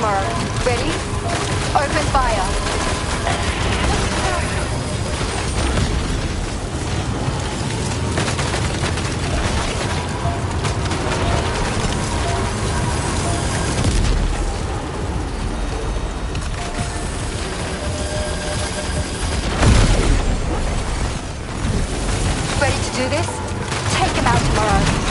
tomorrow. Ready? Open fire. Ready to do this? Take him out tomorrow.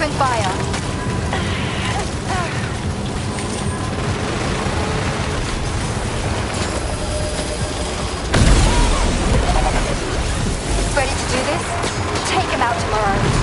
Open fire. Ready to do this? Take him out tomorrow.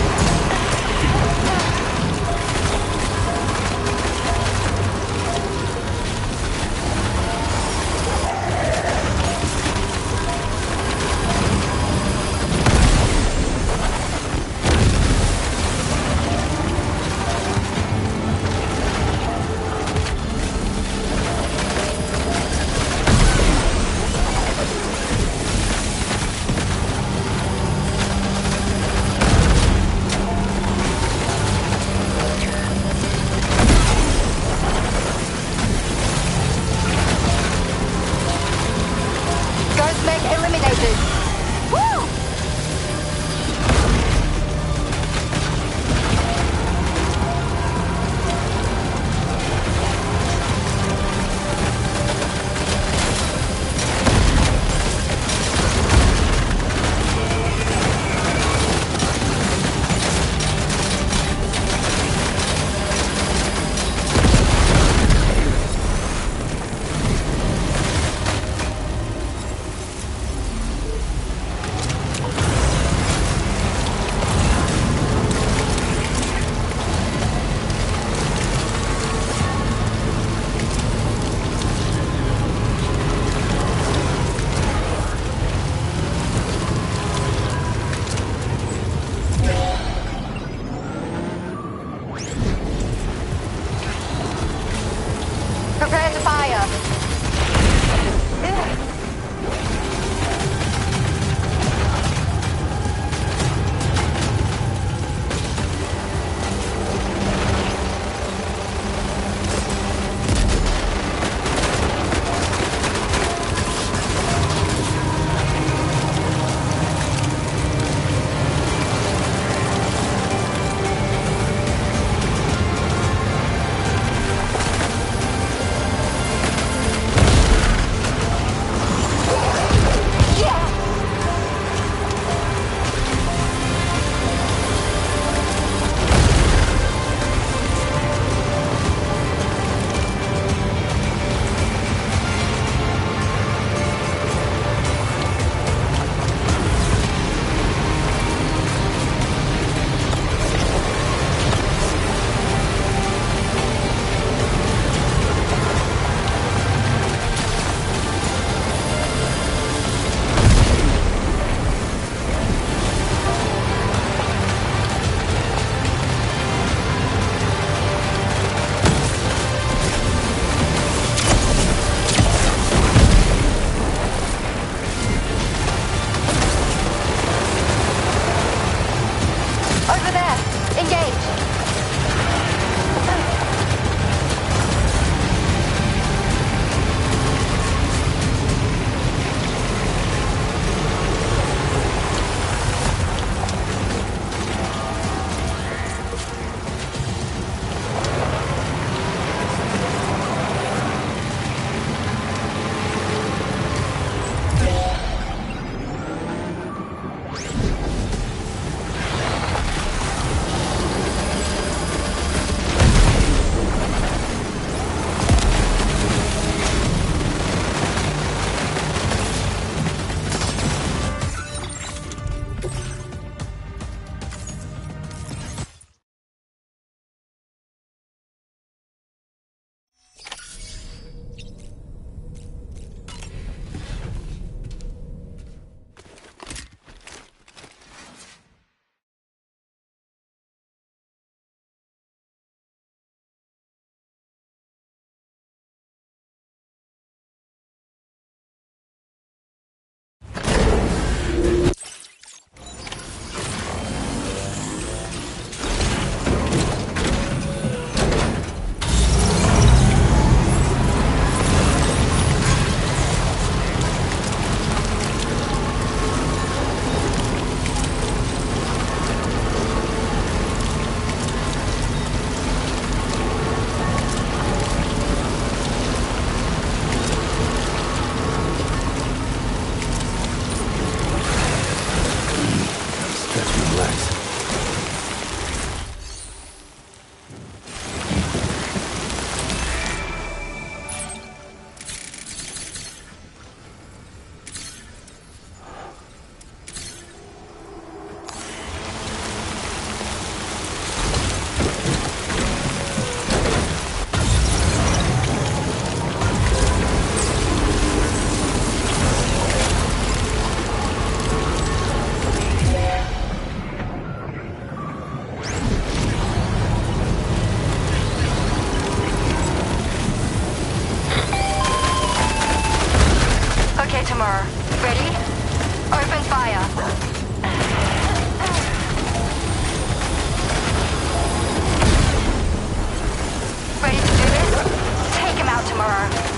Eliminated. Woo! Prepare to fire. tomorrow. Ready? Open fire. Ready to do this? Take him out tomorrow.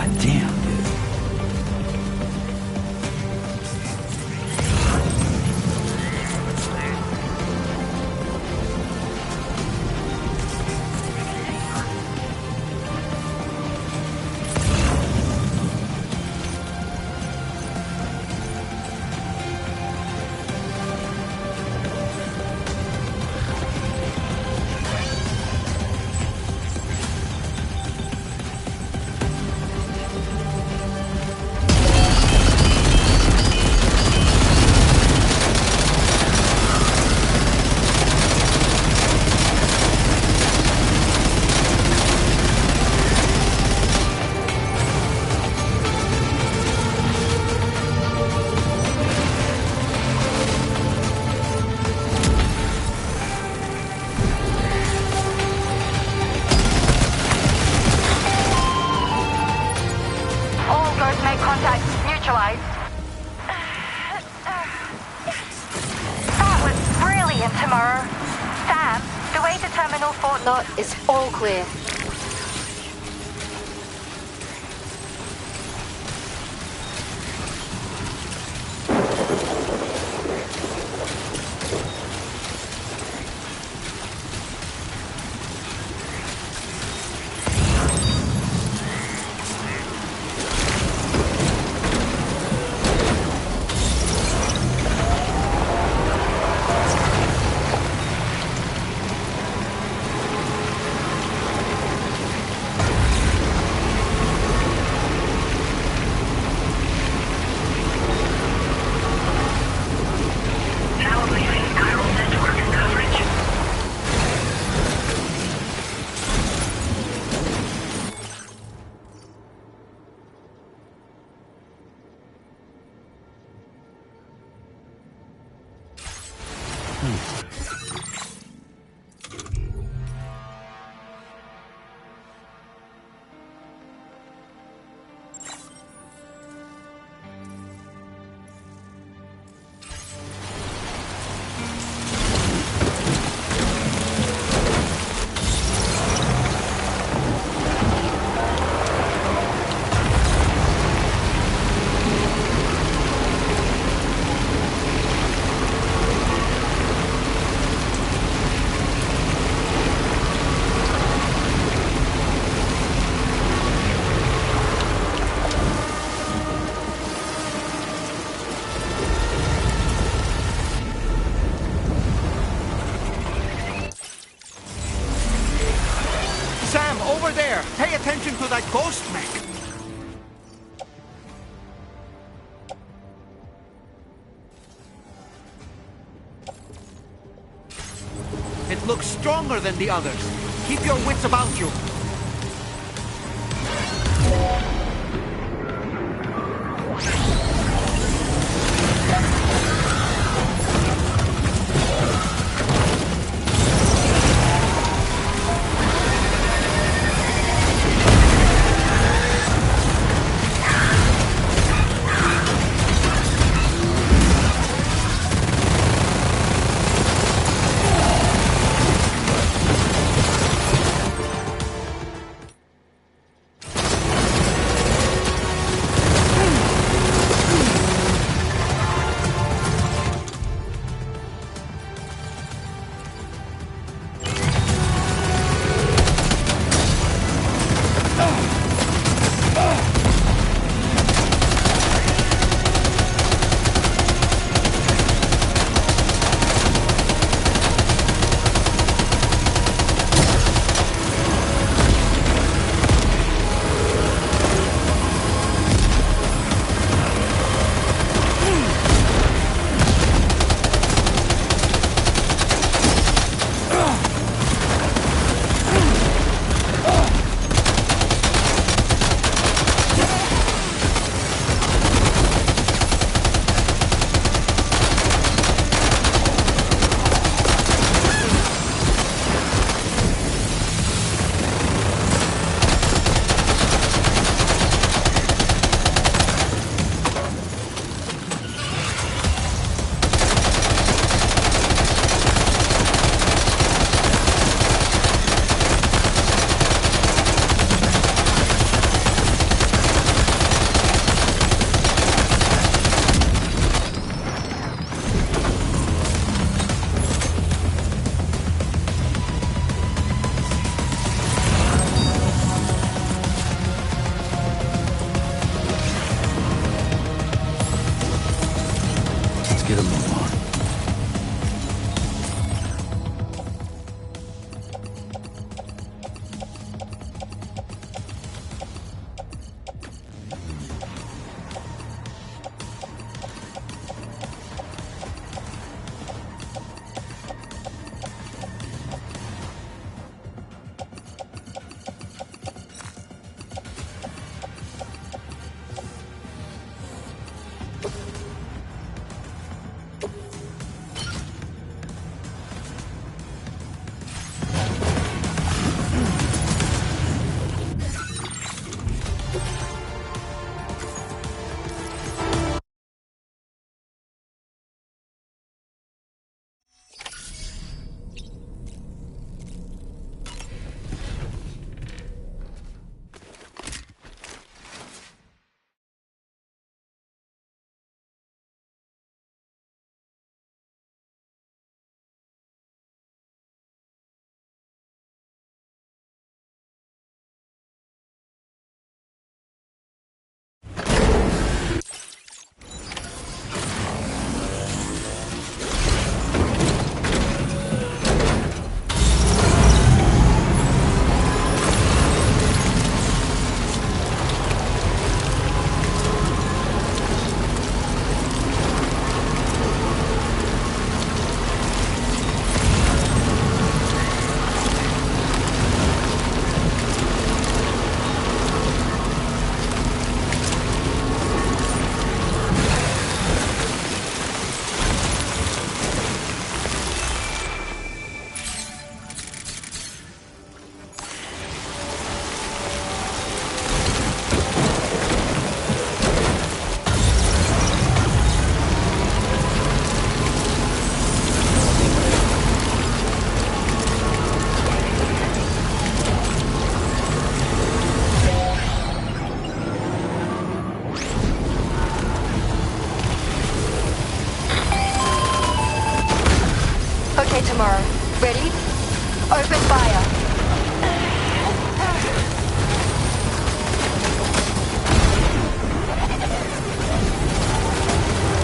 God damn. Is all clear. Pay attention to that ghost mech. It looks stronger than the others. Keep your wits about you. Open fire.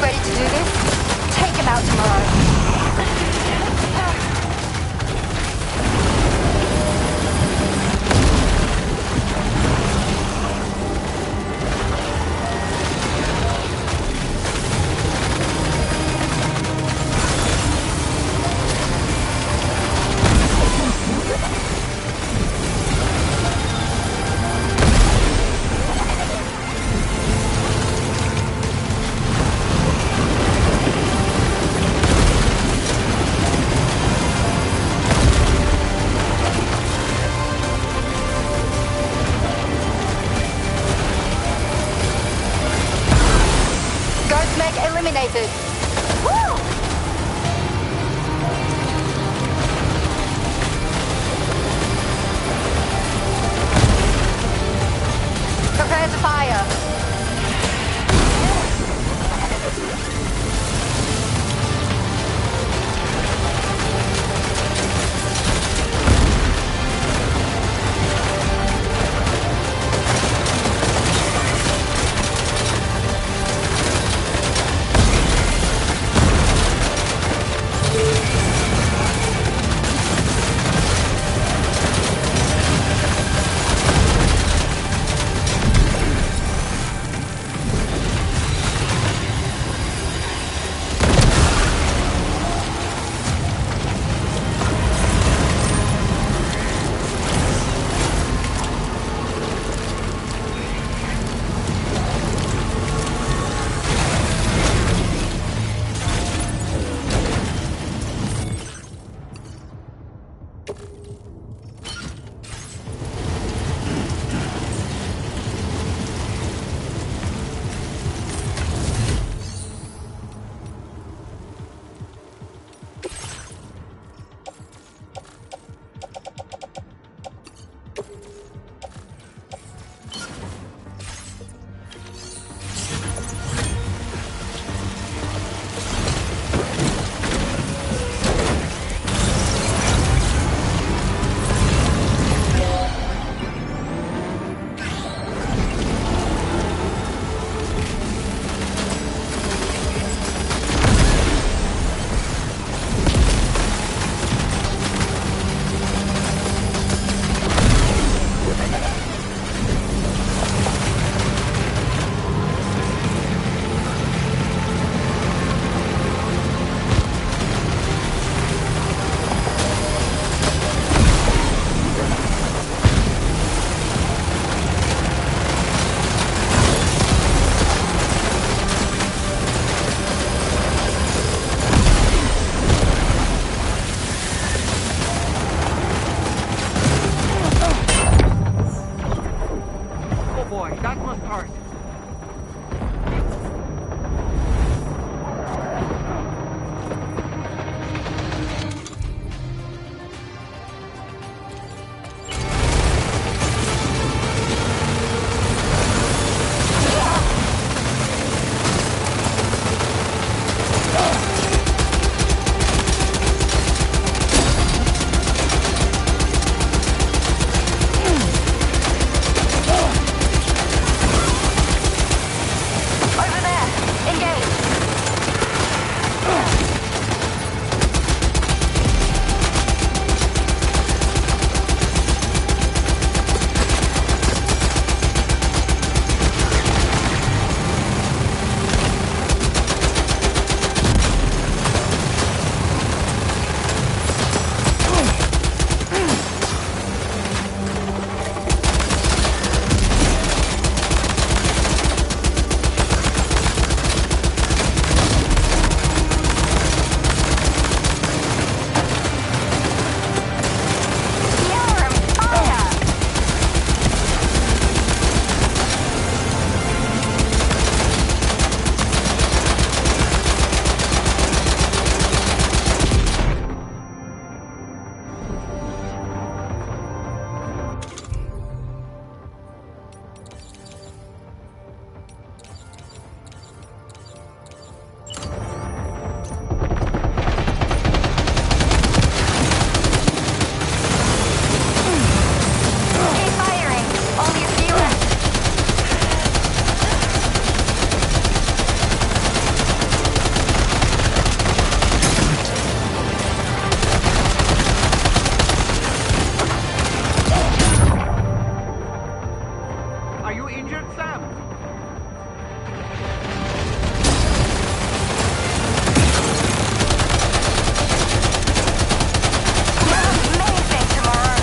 Ready to do this? Take him out tomorrow. Eliminated. Woo! Prepare to fire. Sam! Amazing, tomorrow.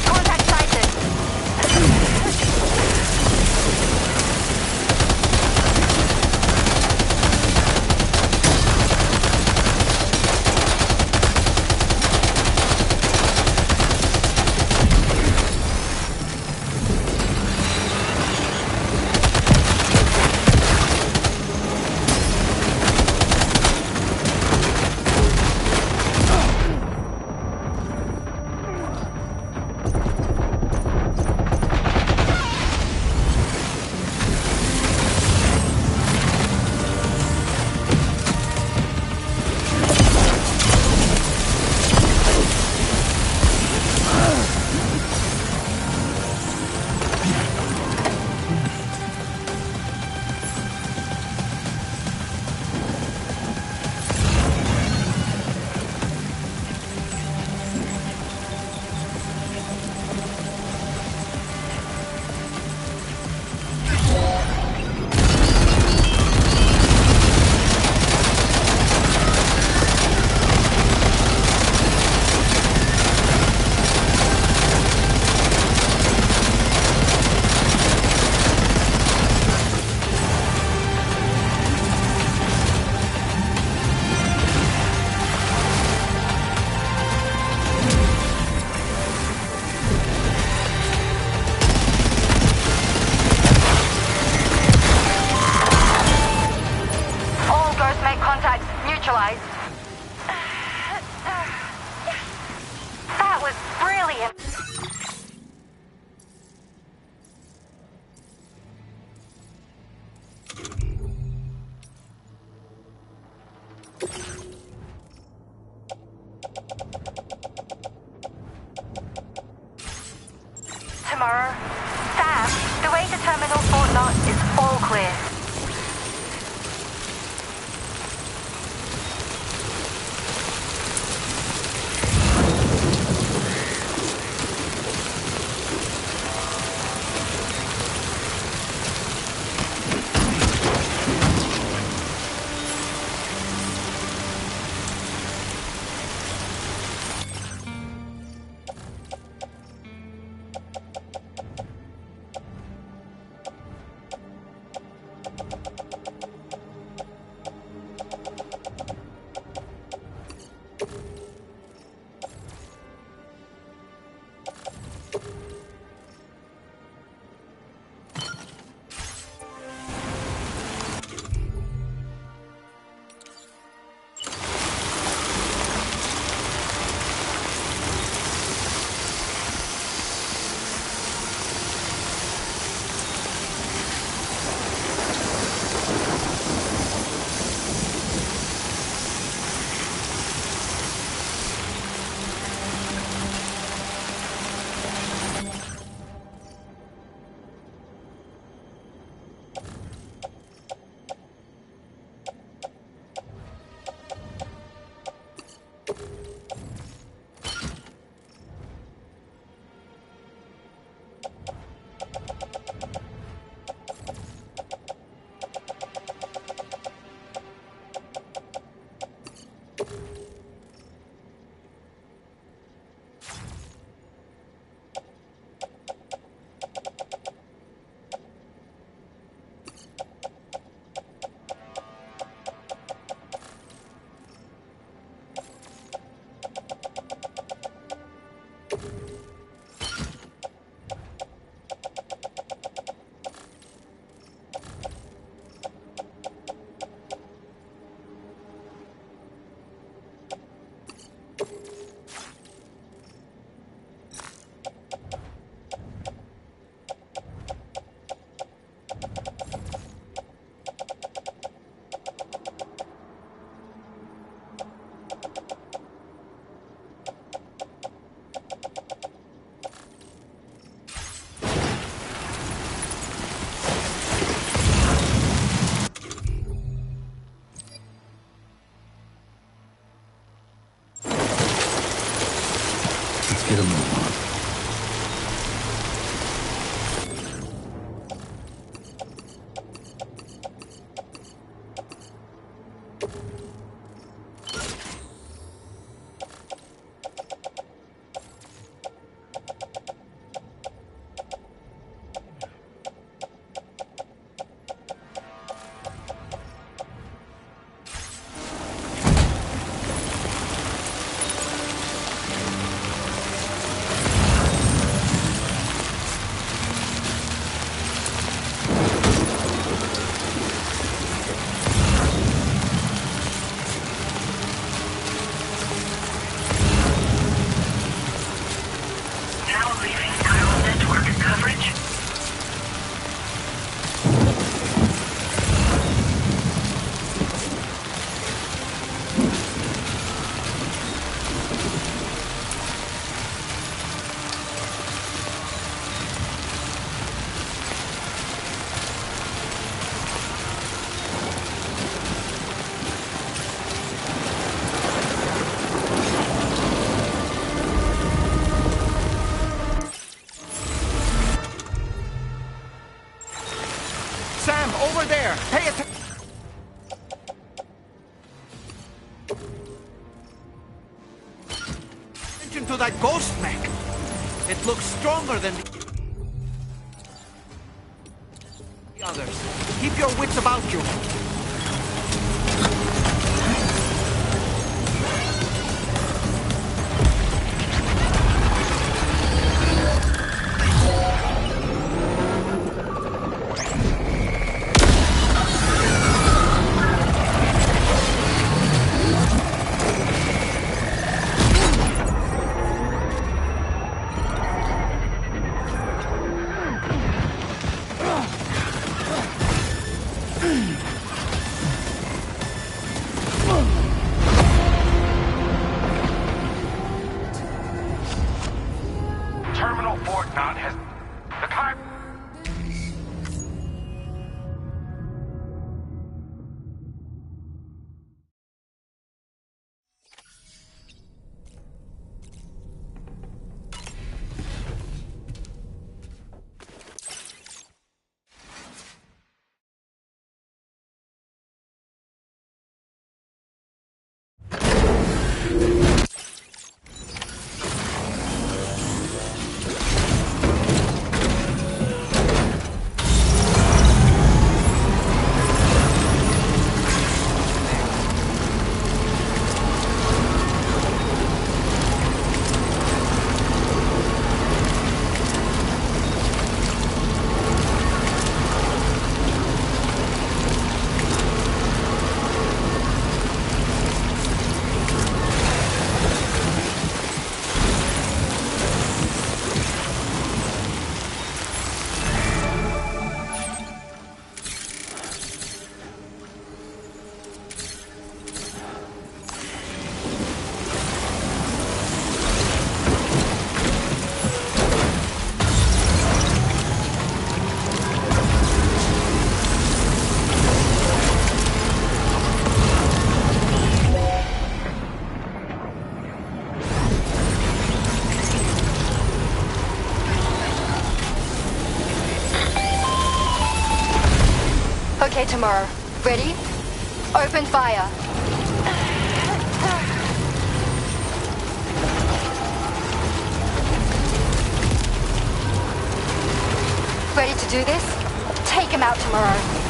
Contact sighted. All Ghost Mate contacts neutralized. That was brilliant. Tomorrow, Sam, the way to Terminal Fort Knox is all clear. get a move on. Sam, over there! Pay attention to that ghost mech! It looks stronger than the others. Keep your wits about you. Terminal Fort Knot has the time. Okay, tomorrow. Ready? Open fire. Ready to do this? Take him out tomorrow.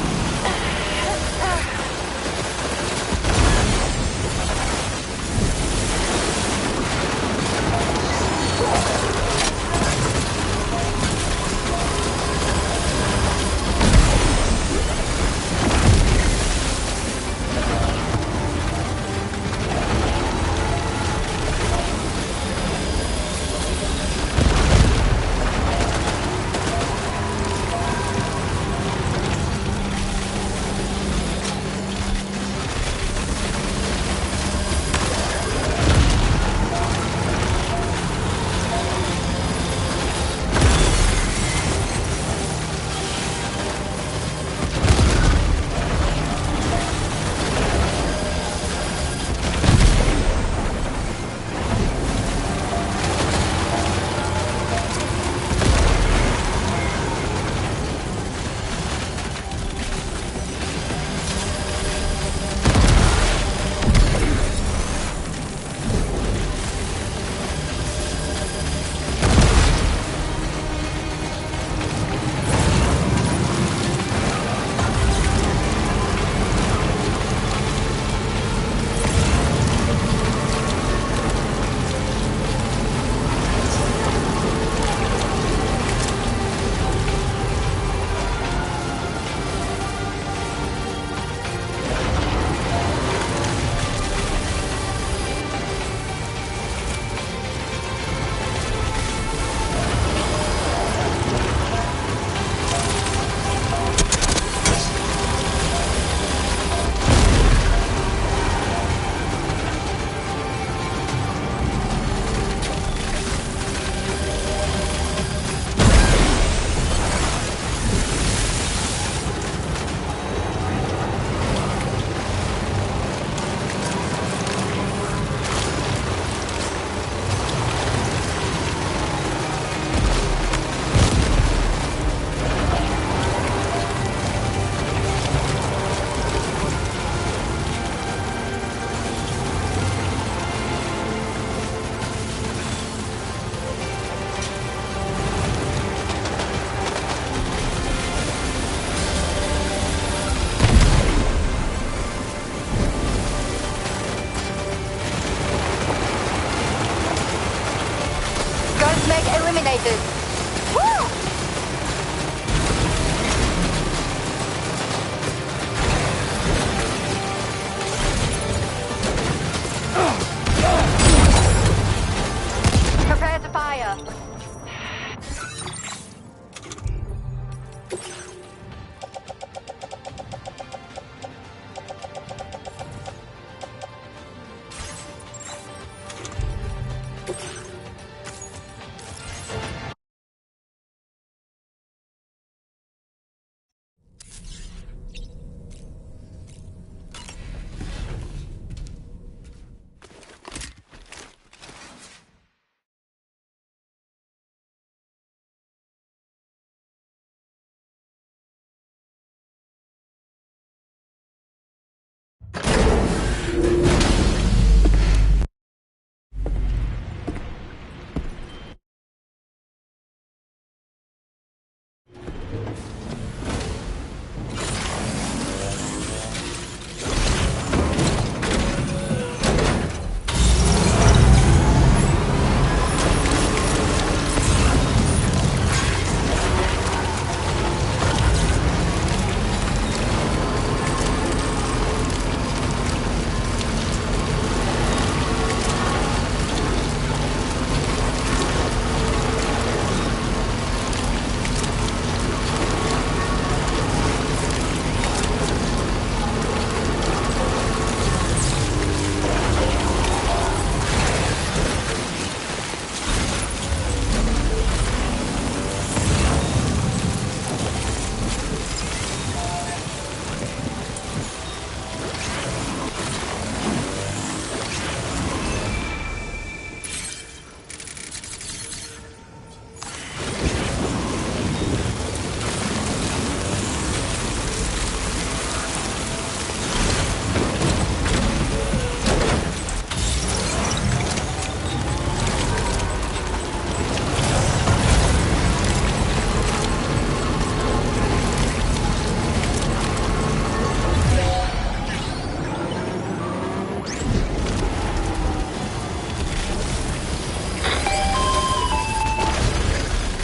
this. Woo! Prepare to fire.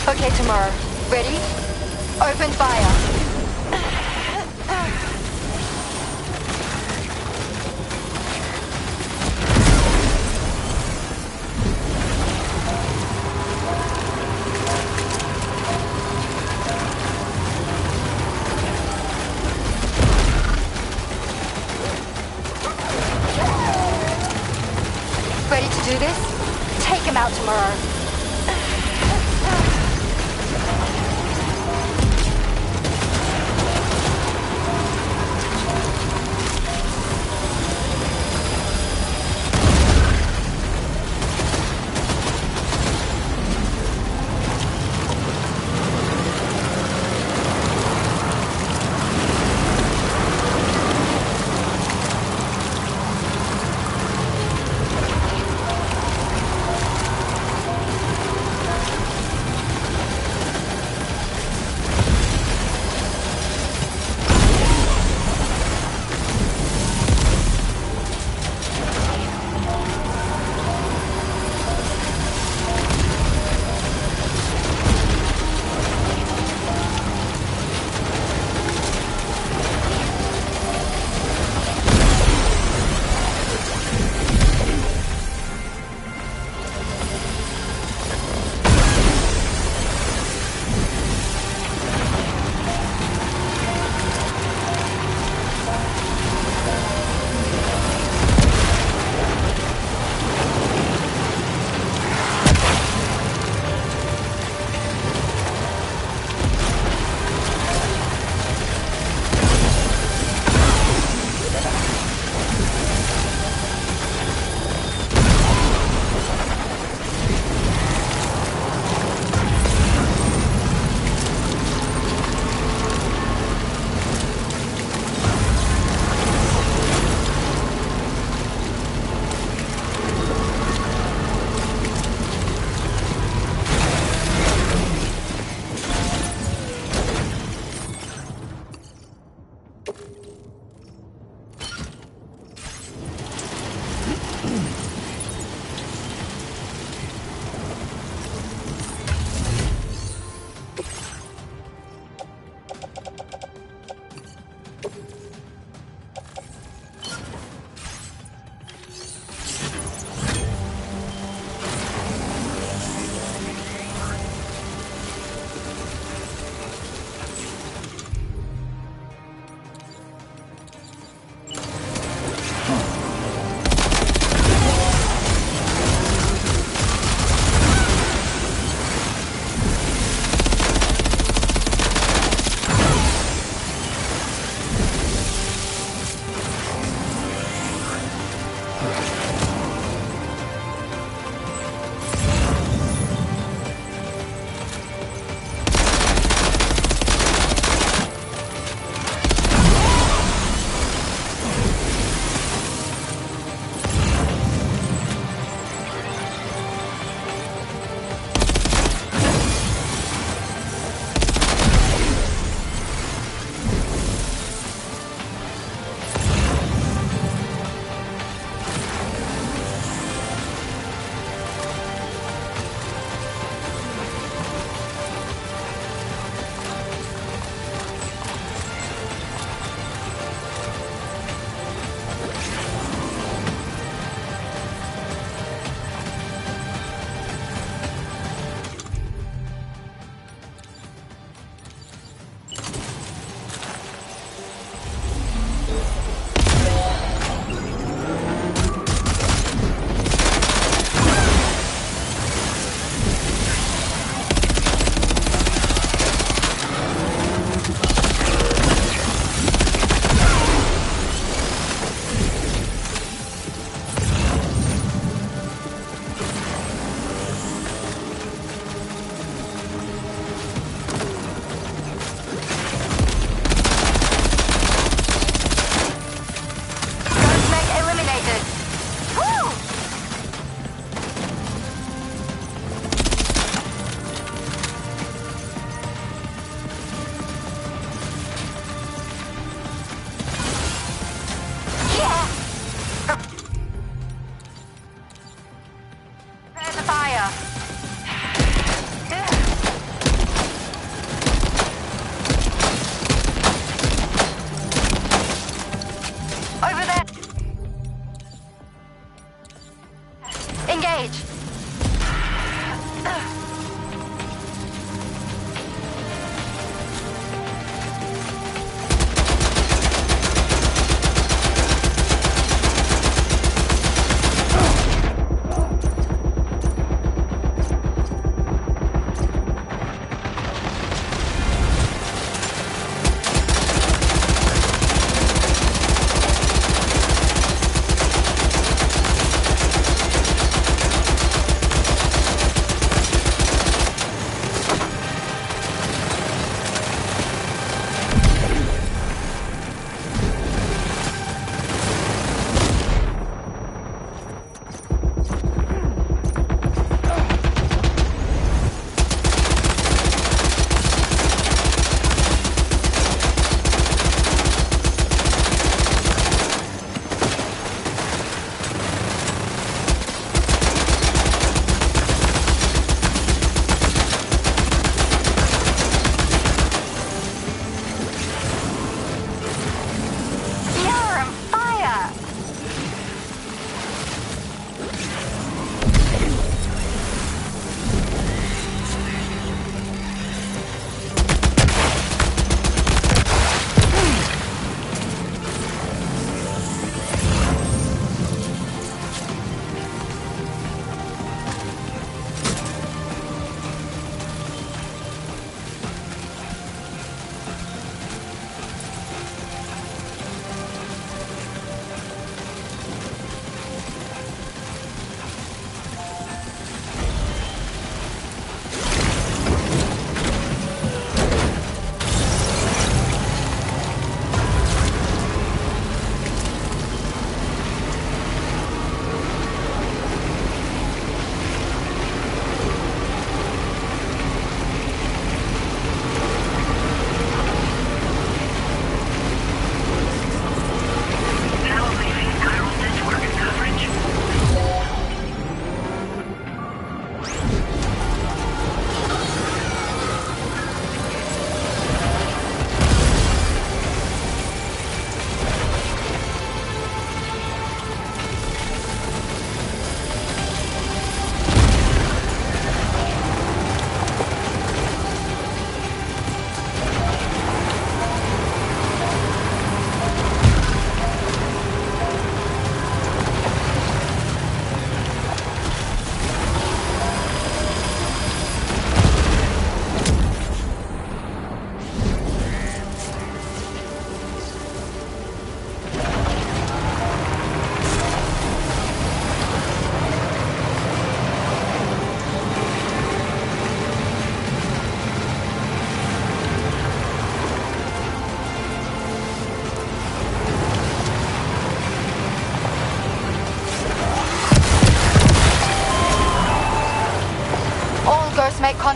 Okay, tomorrow. Ready? Open fire. Ready to do this? Take him out tomorrow.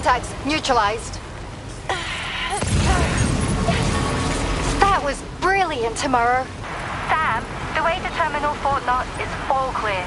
Contacts neutralized. That was brilliant, Tomorrow. Sam, the way to Terminal Fort Knott is all clear.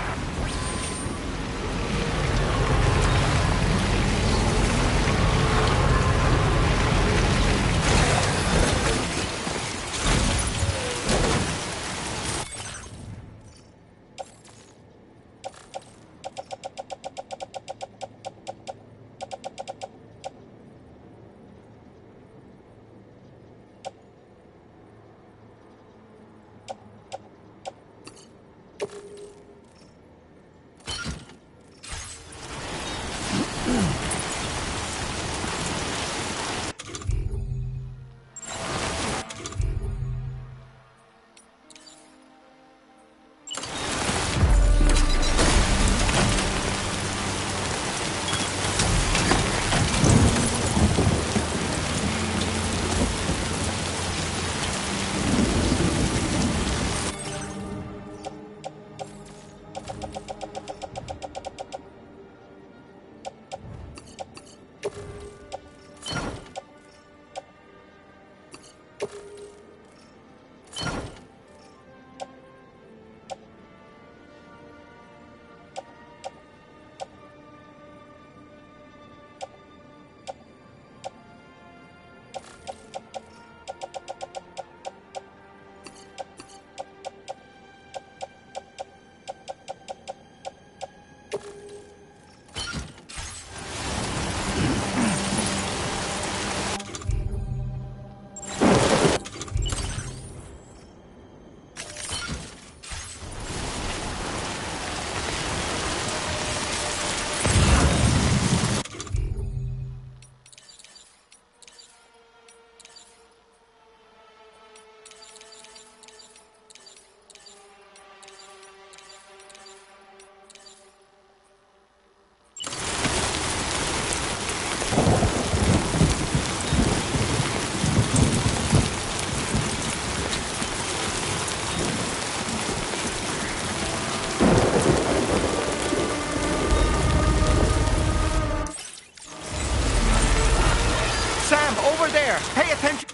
Pay attention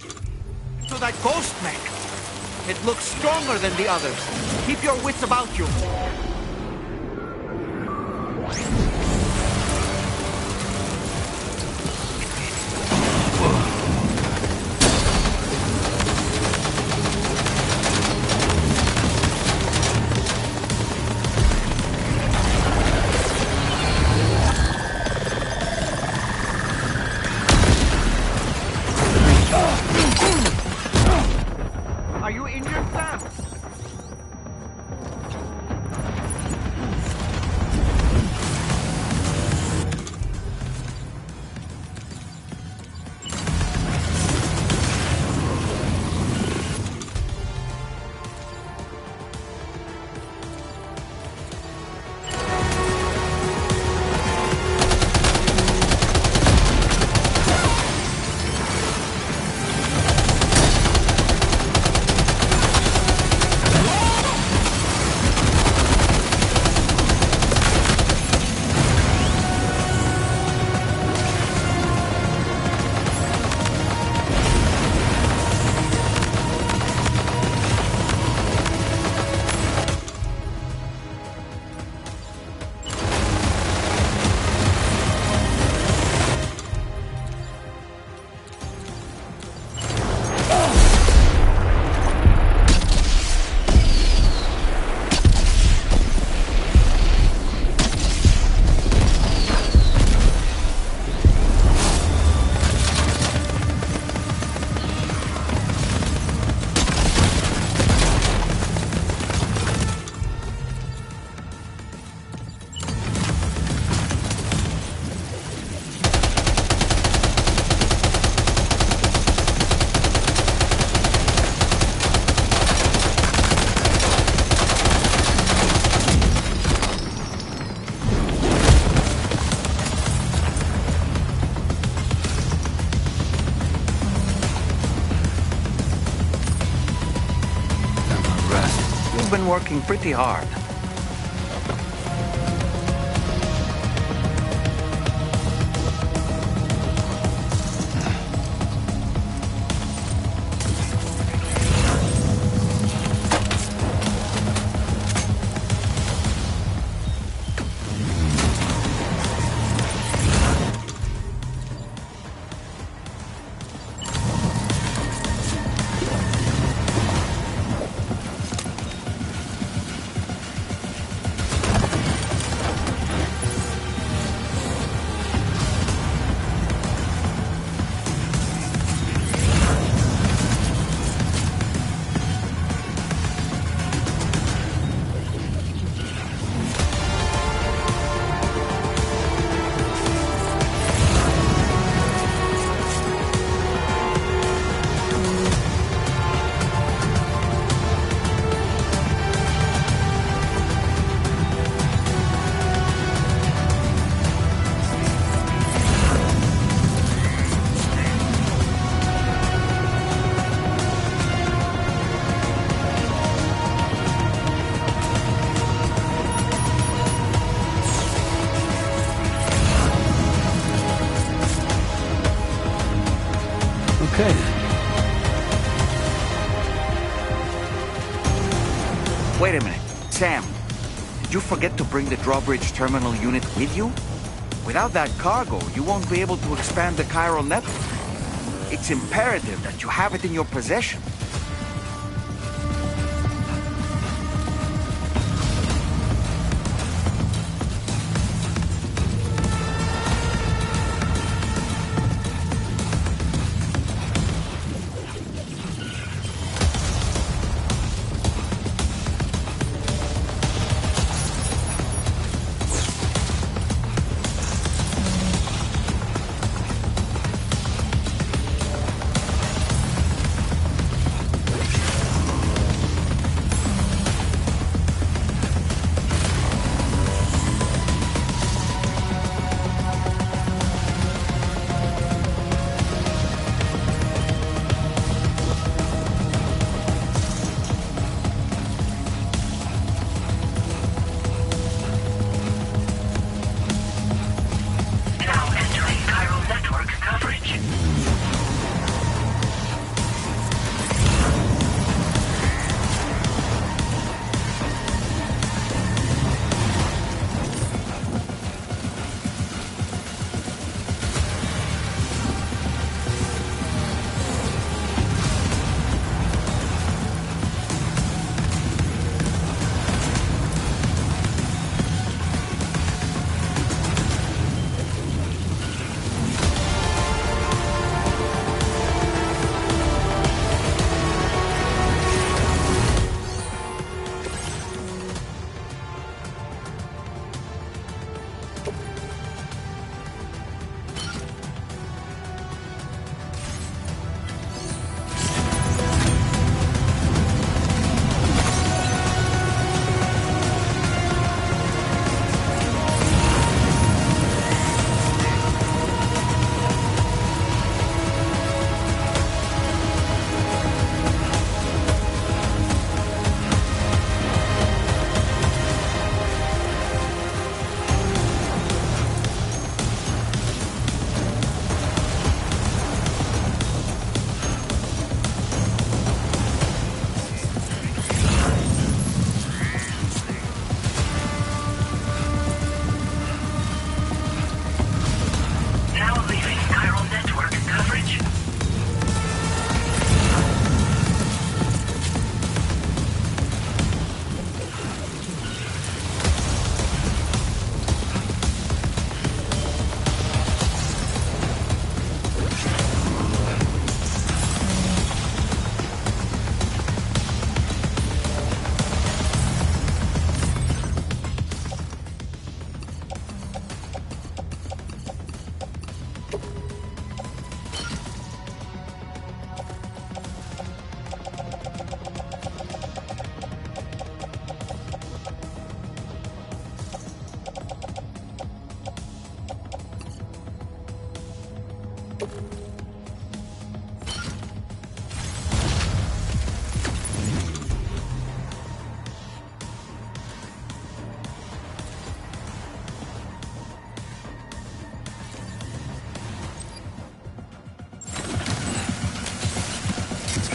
to that ghost mech. It looks stronger than the others. Keep your wits about you. Are you injured, Sam? You've been working pretty hard. Sam, did you forget to bring the drawbridge terminal unit with you? Without that cargo, you won't be able to expand the chiral network. It's imperative that you have it in your possession.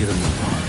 Get a move on.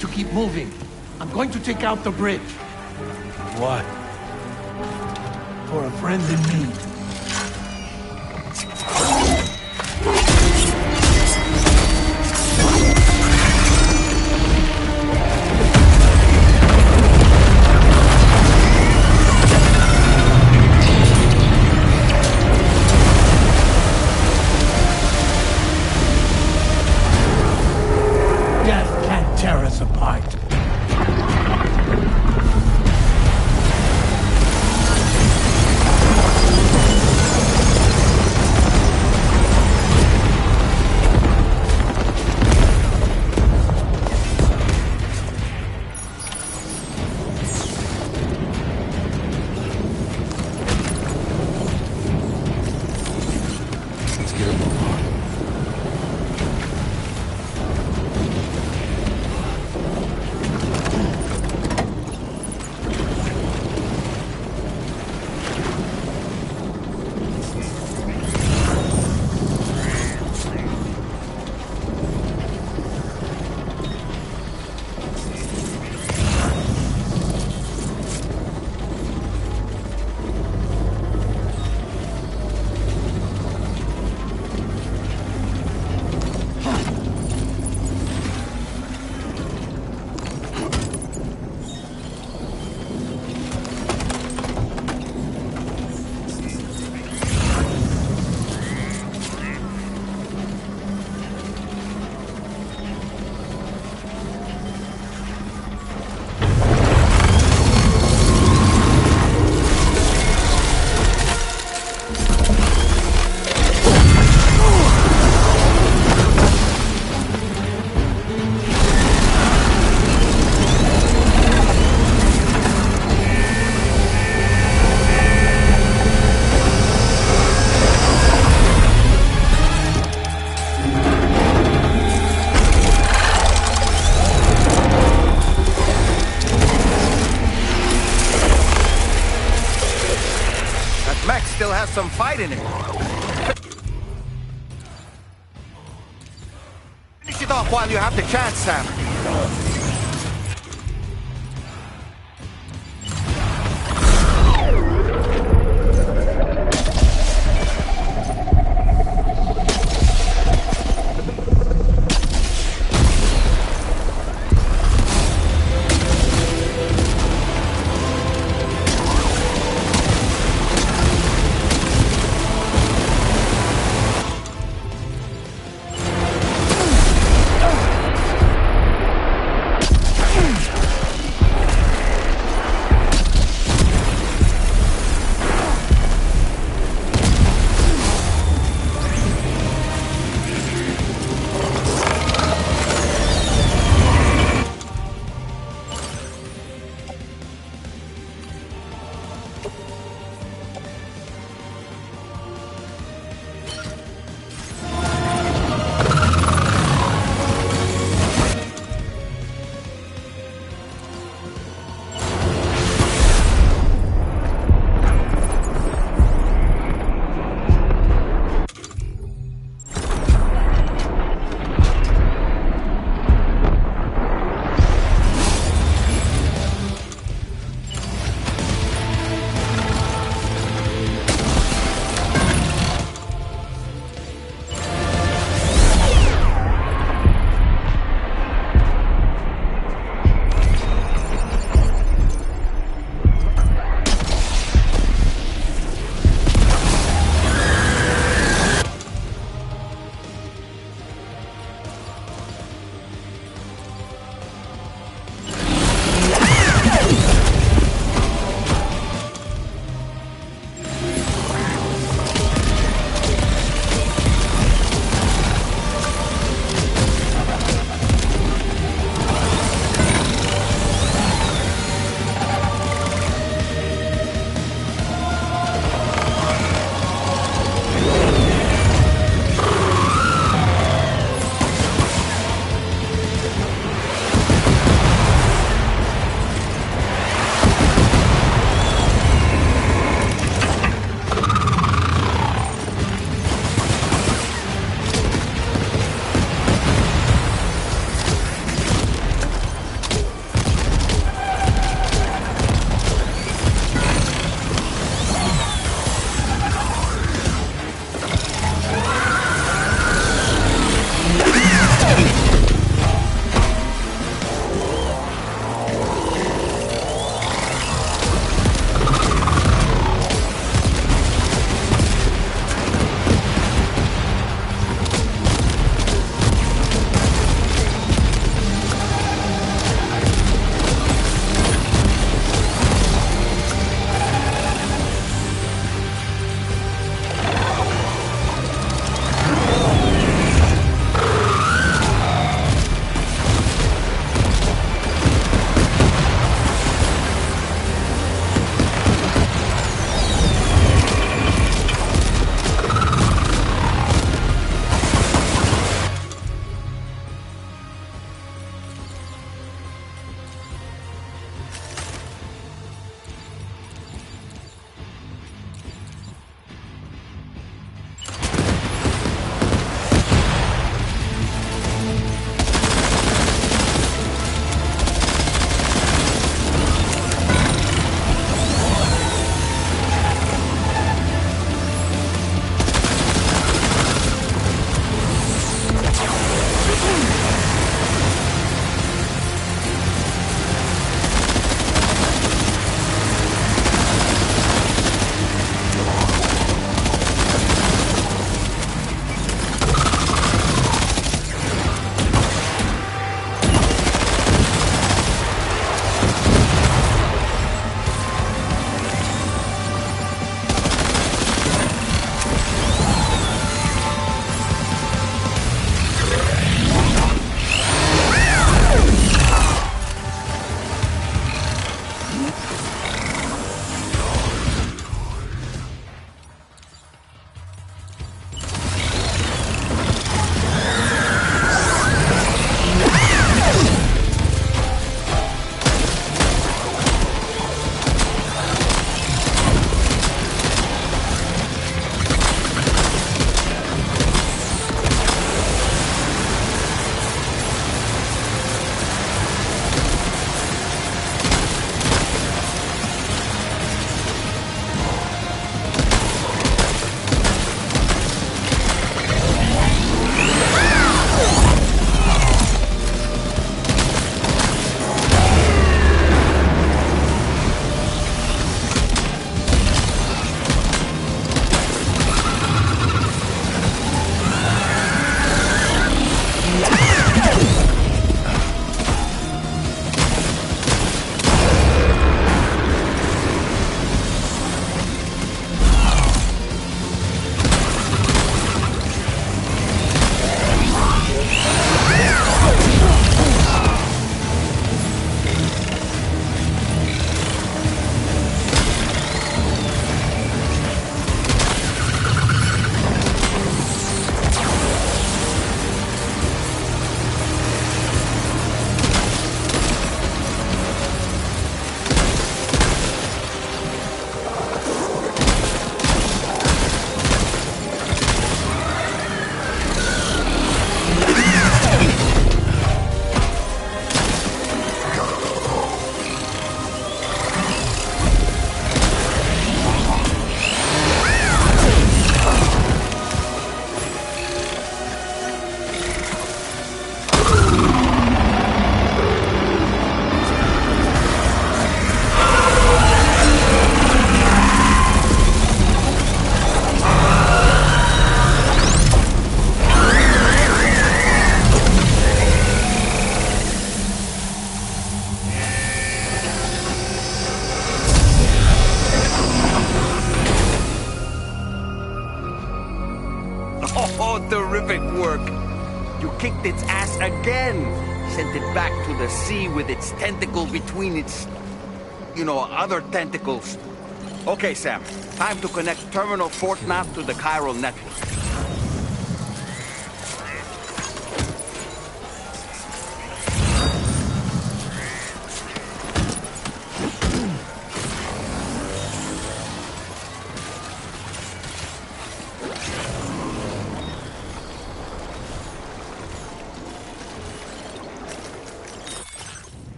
to keep moving. I'm going to take out the bridge. Why? For a friend in need. Death can't tear us apart. Let's get a move on. That mech still has some fight in it. Finish it off while you have the chance, Sam. terrific work. You kicked its ass again. Sent it back to the sea with its tentacle between its, other tentacles. Okay, Sam. Time to connect Terminal Fort Knot to the chiral network.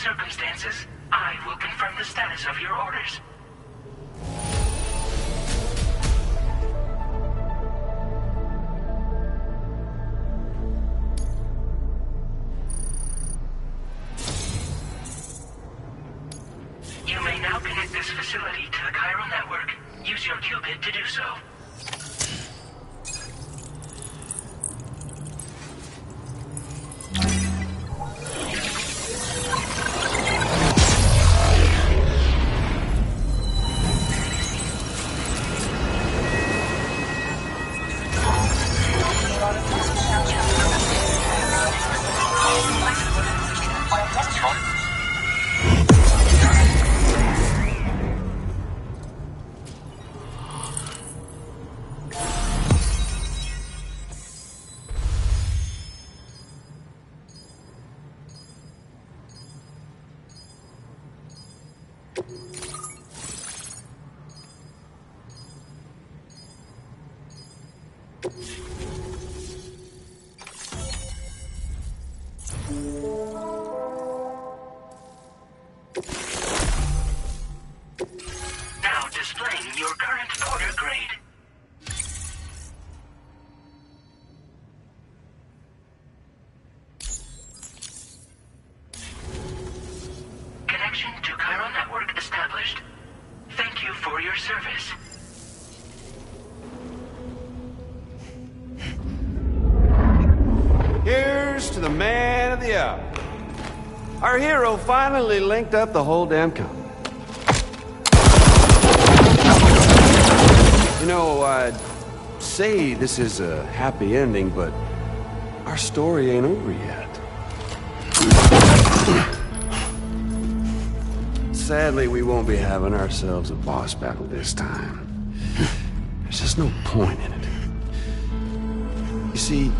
circumstances, I will confirm the status of your orders. You may now connect this facility to the chiral network. Use your qubit to do so. Now displaying your current order grade. Connection to chiral network established. Thank you for your service. Here's to the man of the hour. Our hero finally linked up the whole damn company. You know, I'd say this is a happy ending, but our story ain't over yet. Sadly, we won't be having ourselves a boss battle this time. There's just no point in it. You see,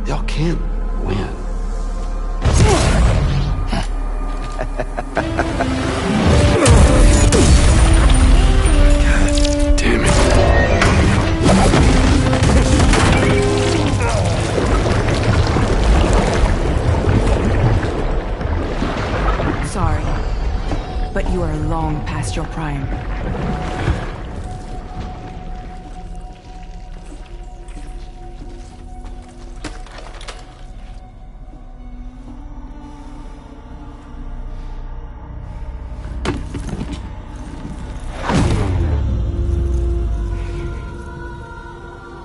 y'all can't win. God damn it. your prime.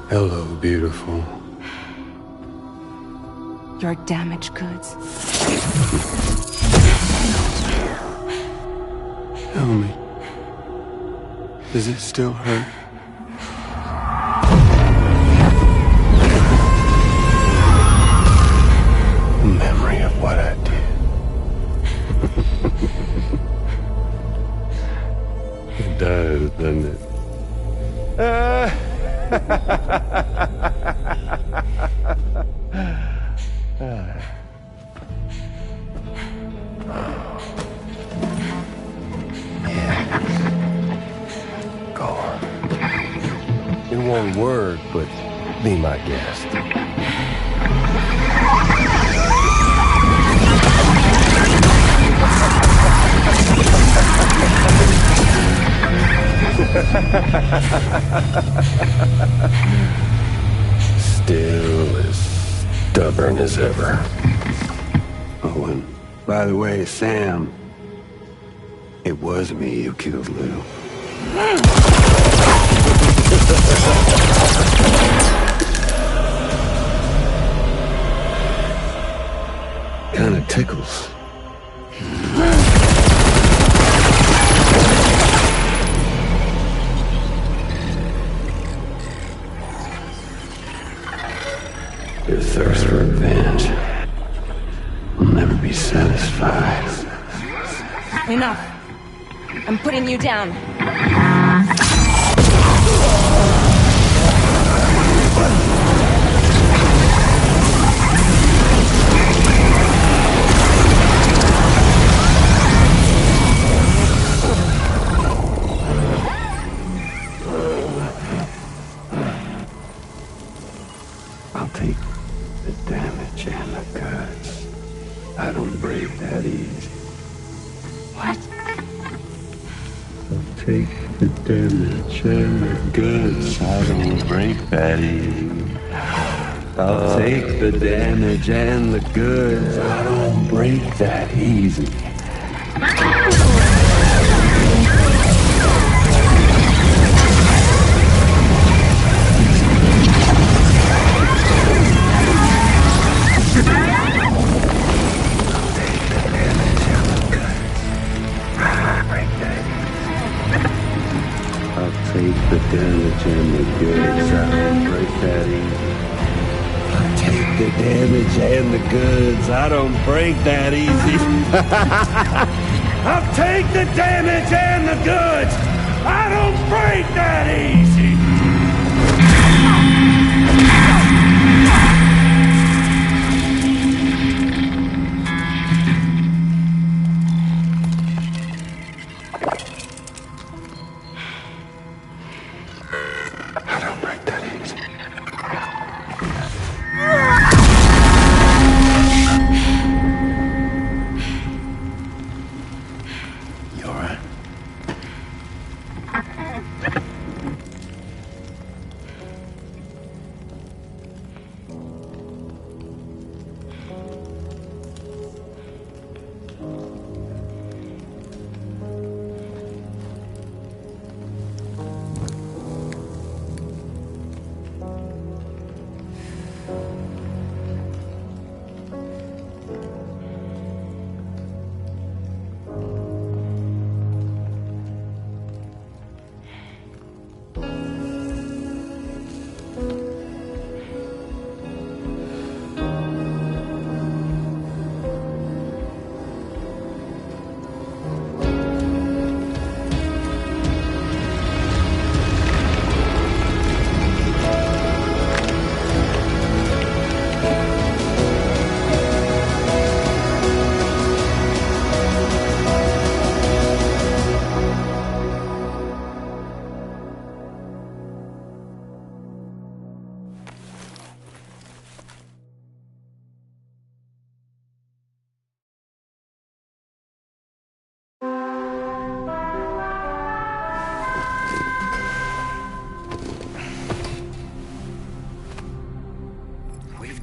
Hello, beautiful. Your damaged goods. Tell me, does it still hurt? The memory of what I did. It does, doesn't it? Go on. In one word, but be my guest. Still as stubborn as ever. Oh, and by the way, Sam, it was me who killed Lou. Kinda tickles. Your thirst for revenge will never be satisfied. Enough. I'm putting you down. I'll take the damage and the goods. I don't break that easy. What? I'll take the damage and the goods. I don't break that easy. I'll take the damage and the goods. I don't break that easy. Take the damage and the goods. I don't break that easy. I'll take the damage and the goods. I don't break that easy. I'll take the damage and the goods. I don't break that easy.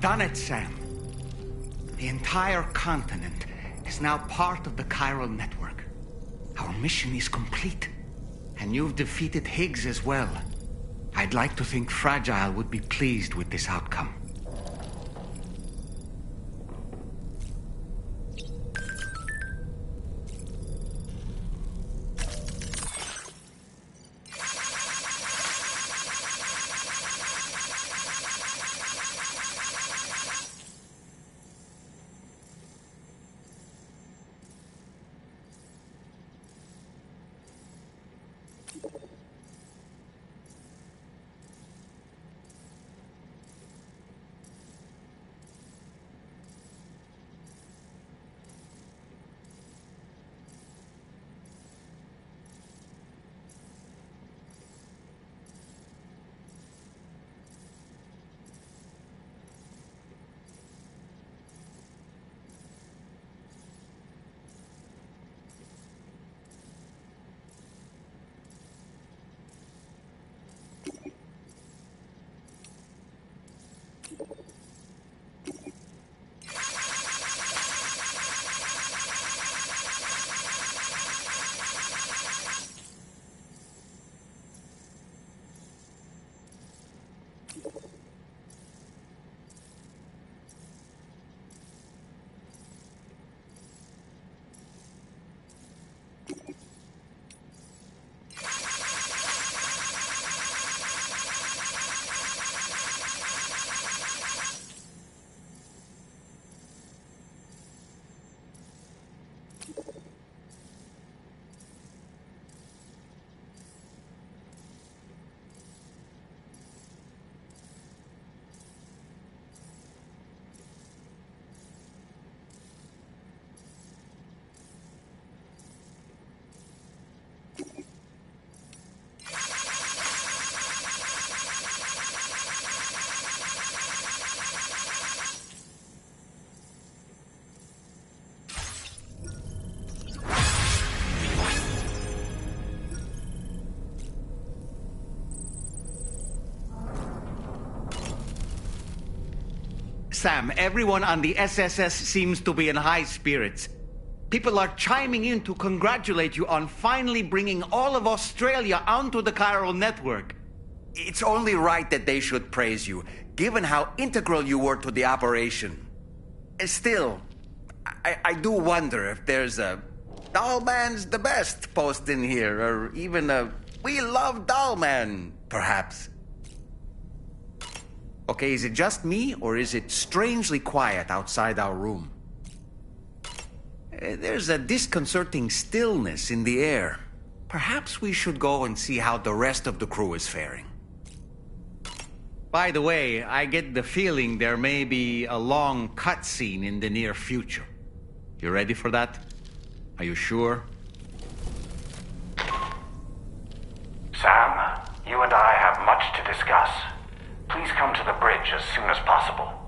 done it, Sam. The entire continent is now part of the chiral network. Our mission is complete. And you've defeated Higgs as well. I'd like to think Fragile would be pleased with this outcome. Sam, everyone on the SSS seems to be in high spirits. People are chiming in to congratulate you on finally bringing all of Australia onto the chiral network. It's only right that they should praise you, given how integral you were to the operation. Still, I do wonder if there's a Dollman's the best post in here, or even a We Love Dollman, perhaps. Okay, is it just me, or is it strangely quiet outside our room? There's a disconcerting stillness in the air. Perhaps we should go and see how the rest of the crew is faring. By the way, I get the feeling there may be a long cutscene in the near future. You ready for that? Are you sure? Sam, you and I have much to discuss. Please come to the bridge as soon as possible.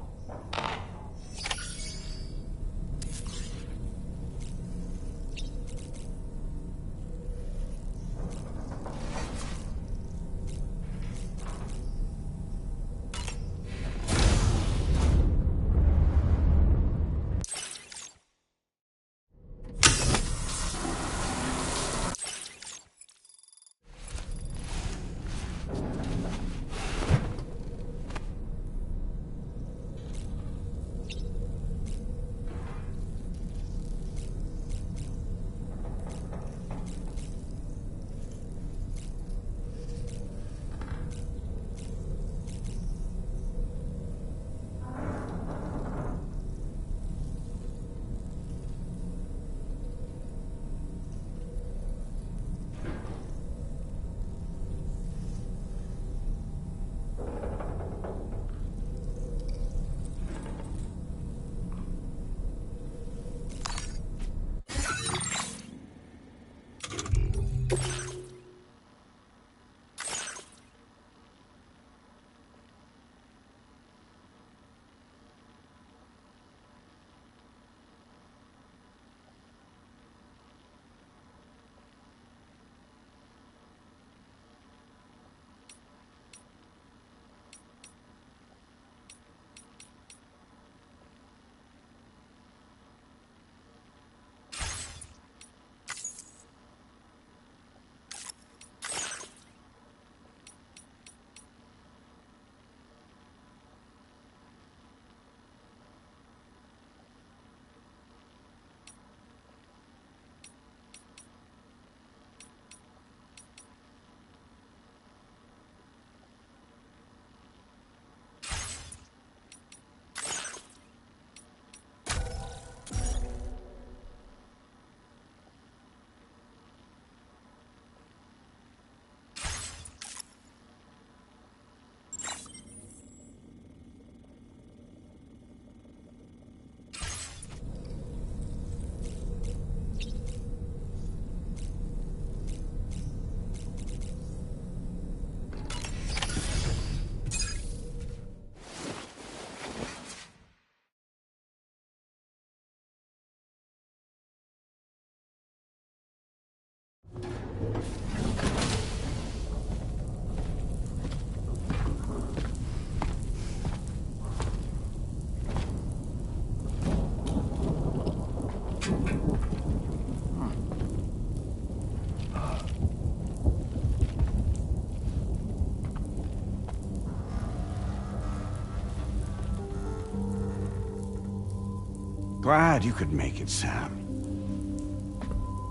Glad you could make it, Sam.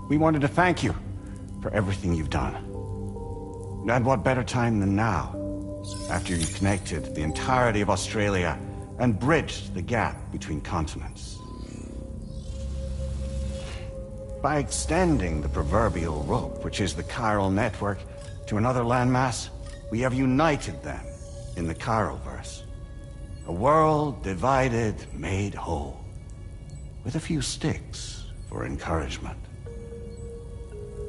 We wanted to thank you for everything you've done. And what better time than now, after you connected the entirety of Australia and bridged the gap between continents. By extending the proverbial rope, which is the chiral network, to another landmass, we have united them in the Chiroverse. A world divided, made whole, with a few sticks for encouragement.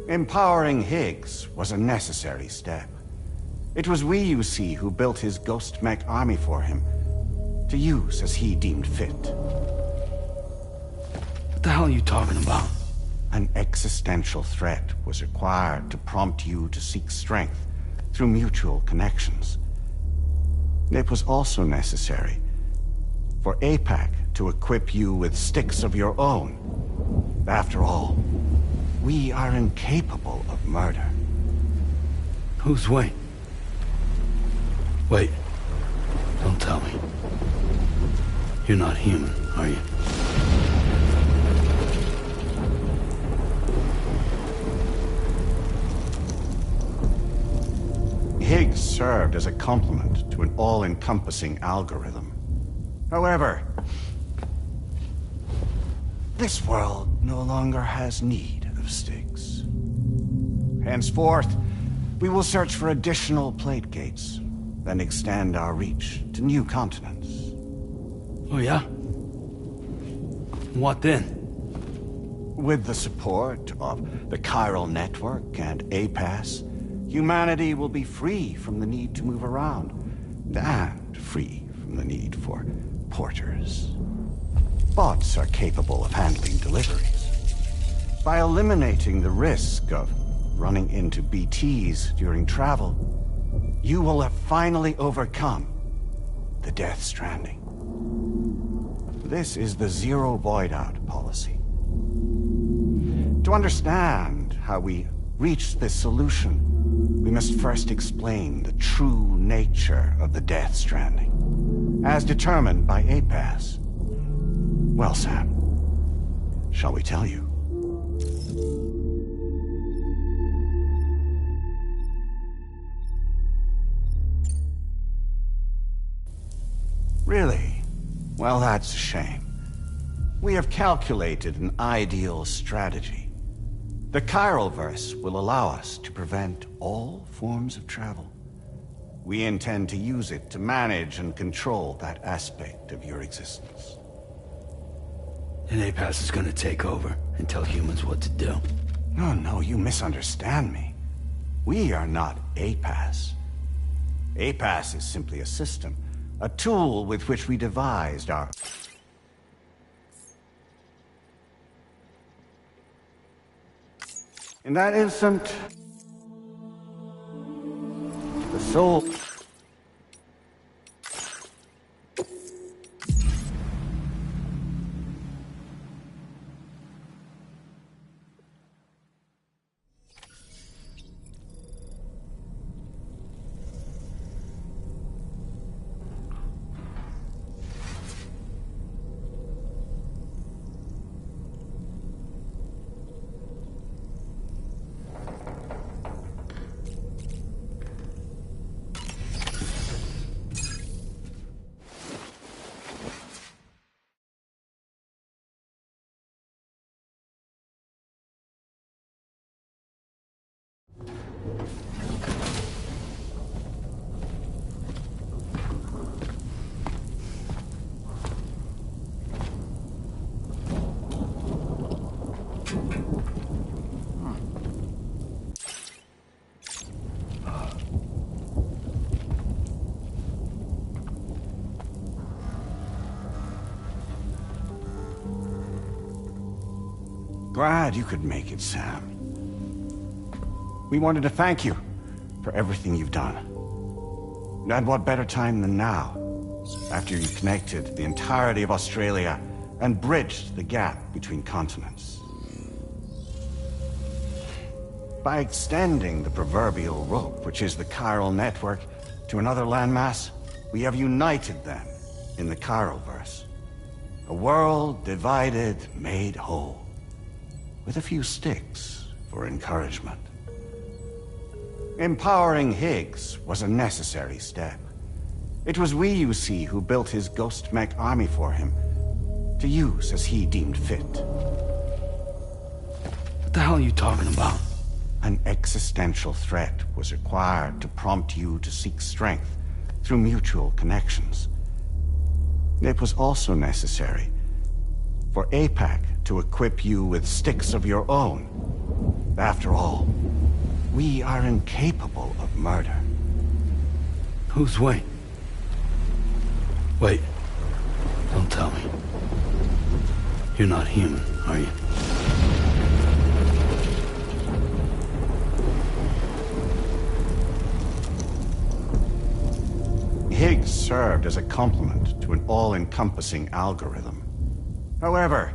Empowering Higgs was a necessary step. It was we, you see, who built his ghost mech army for him, to use as he deemed fit. What the hell are you talking about? An existential threat was required to prompt you to seek strength through mutual connections. It was also necessary for APAC to equip you with sticks of your own. After all, we are incapable of murder. Who's Wayne? Wait. Don't tell me. You're not human, are you? Higgs served as a complement to an all-encompassing algorithm. However, this world no longer has need of sticks. Henceforth, we will search for additional plate gates, then extend our reach to new continents. Oh yeah? What then? With the support of the chiral network and APAS, humanity will be free from the need to move around, and free from the need for porters. Bots are capable of handling deliveries. By eliminating the risk of running into BTs during travel, you will have finally overcome the Death Stranding. This is the Zero Void Out policy. To understand how we reached this solution, we must first explain the true nature of the Death Stranding, as determined by APAS. Well, Sam, shall we tell you? Really? Well, that's a shame. We have calculated an ideal strategy. The Chiroverse will allow us to prevent all forms of travel. We intend to use it to manage and control that aspect of your existence. And APAS is gonna take over and tell humans what to do. No, you misunderstand me. We are not APAS. APAS is simply a system, a tool with which we devised our... In that instant, the soul... Glad you could make it, Sam. We wanted to thank you for everything you've done. And what better time than now, after you connected the entirety of Australia and bridged the gap between continents. By extending the proverbial rope, which is the chiral network, to another landmass, we have united them in the Chiroverse. A world divided, made whole. With a few sticks for encouragement. Empowering Higgs was a necessary step. It was we, you see, who built his ghost mech army for him, to use as he deemed fit. What the hell are you talking about? An existential threat was required to prompt you to seek strength through mutual connections. It was also necessary for APAC to equip you with sticks of your own. After all, we are incapable of murder. Who's we? Wait. Don't tell me. You're not human, are you? Higgs served as a complement to an all-encompassing algorithm. However,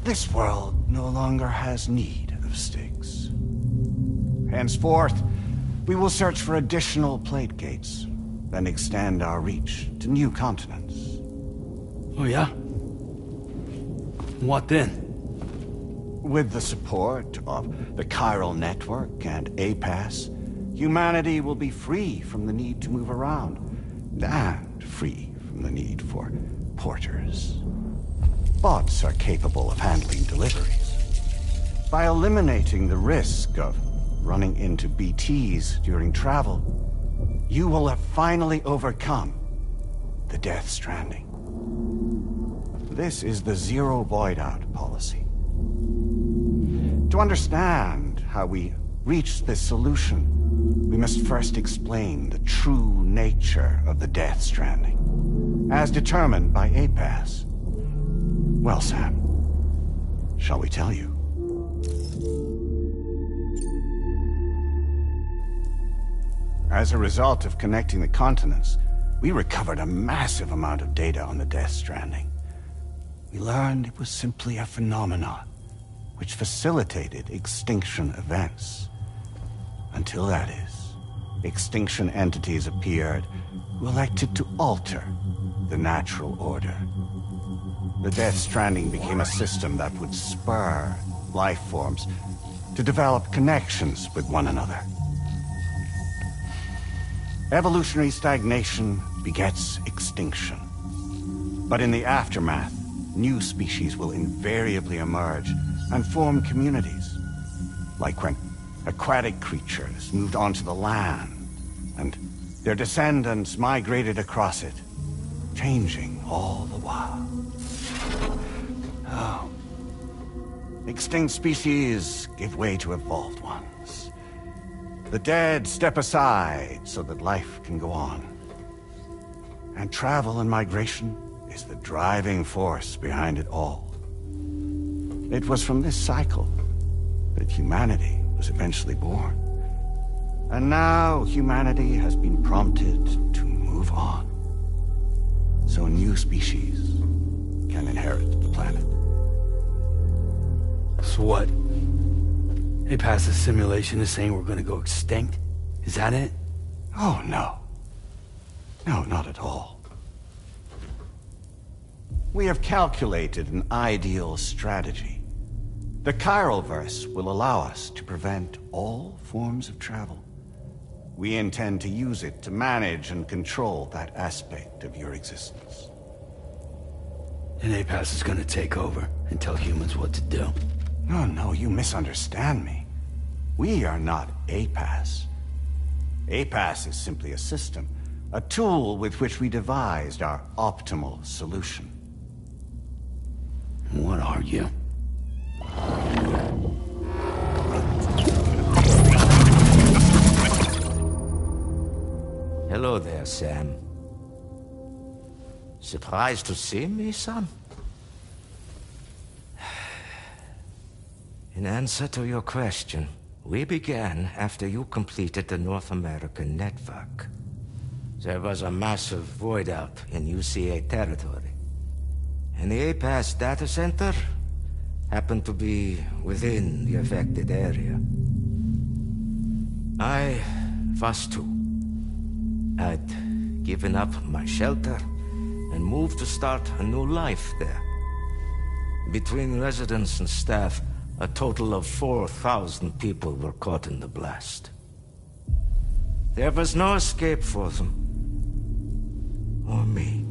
this world no longer has need of sticks. Henceforth, we will search for additional plate gates, then extend our reach to new continents. Oh yeah? What then? With the support of the chiral network and APAS, humanity will be free from the need to move around, and free from the need for porters. Bots are capable of handling deliveries. By eliminating the risk of running into BTs during travel, you will have finally overcome the Death Stranding. This is the zero void out policy. To understand how we reached this solution, we must first explain the true nature of the Death Stranding, as determined by APAS. Well, Sam, shall we tell you? As a result of connecting the continents, we recovered a massive amount of data on the Death Stranding. We learned it was simply a phenomenon which facilitated extinction events. Until that is, extinction entities appeared who elected to alter the natural order. The Death Stranding became a system that would spur life forms to develop connections with one another. Evolutionary stagnation begets extinction. But in the aftermath, new species will invariably emerge and form communities. Like when aquatic creatures moved onto the land, and their descendants migrated across it, changing all the while. Oh. Extinct species give way to evolved ones. The dead step aside so that life can go on. And travel and migration is the driving force behind it all. It was from this cycle that humanity was eventually born. And now humanity has been prompted to move on. So new species can inherit the planet. So what? APAS's simulation is saying we're gonna go extinct? Is that it? Oh, no. No, not at all. We have calculated an ideal strategy. The Chiralverse will allow us to prevent all forms of travel. We intend to use it to manage and control that aspect of your existence. And APAS is gonna take over and tell humans what to do. No, you misunderstand me. We are not APAS. APAS is simply a system, a tool with which we devised our optimal solution. What are you? Hello there, Sam. Surprised to see me, son? In answer to your question, we began after you completed the North American network. There was a massive void out in UCA territory. And the APAS data center happened to be within the affected area. I was too. I'd given up my shelter and moved to start a new life there. Between residents and staff, a total of 4,000 people were caught in the blast. There was no escape for them. Or me.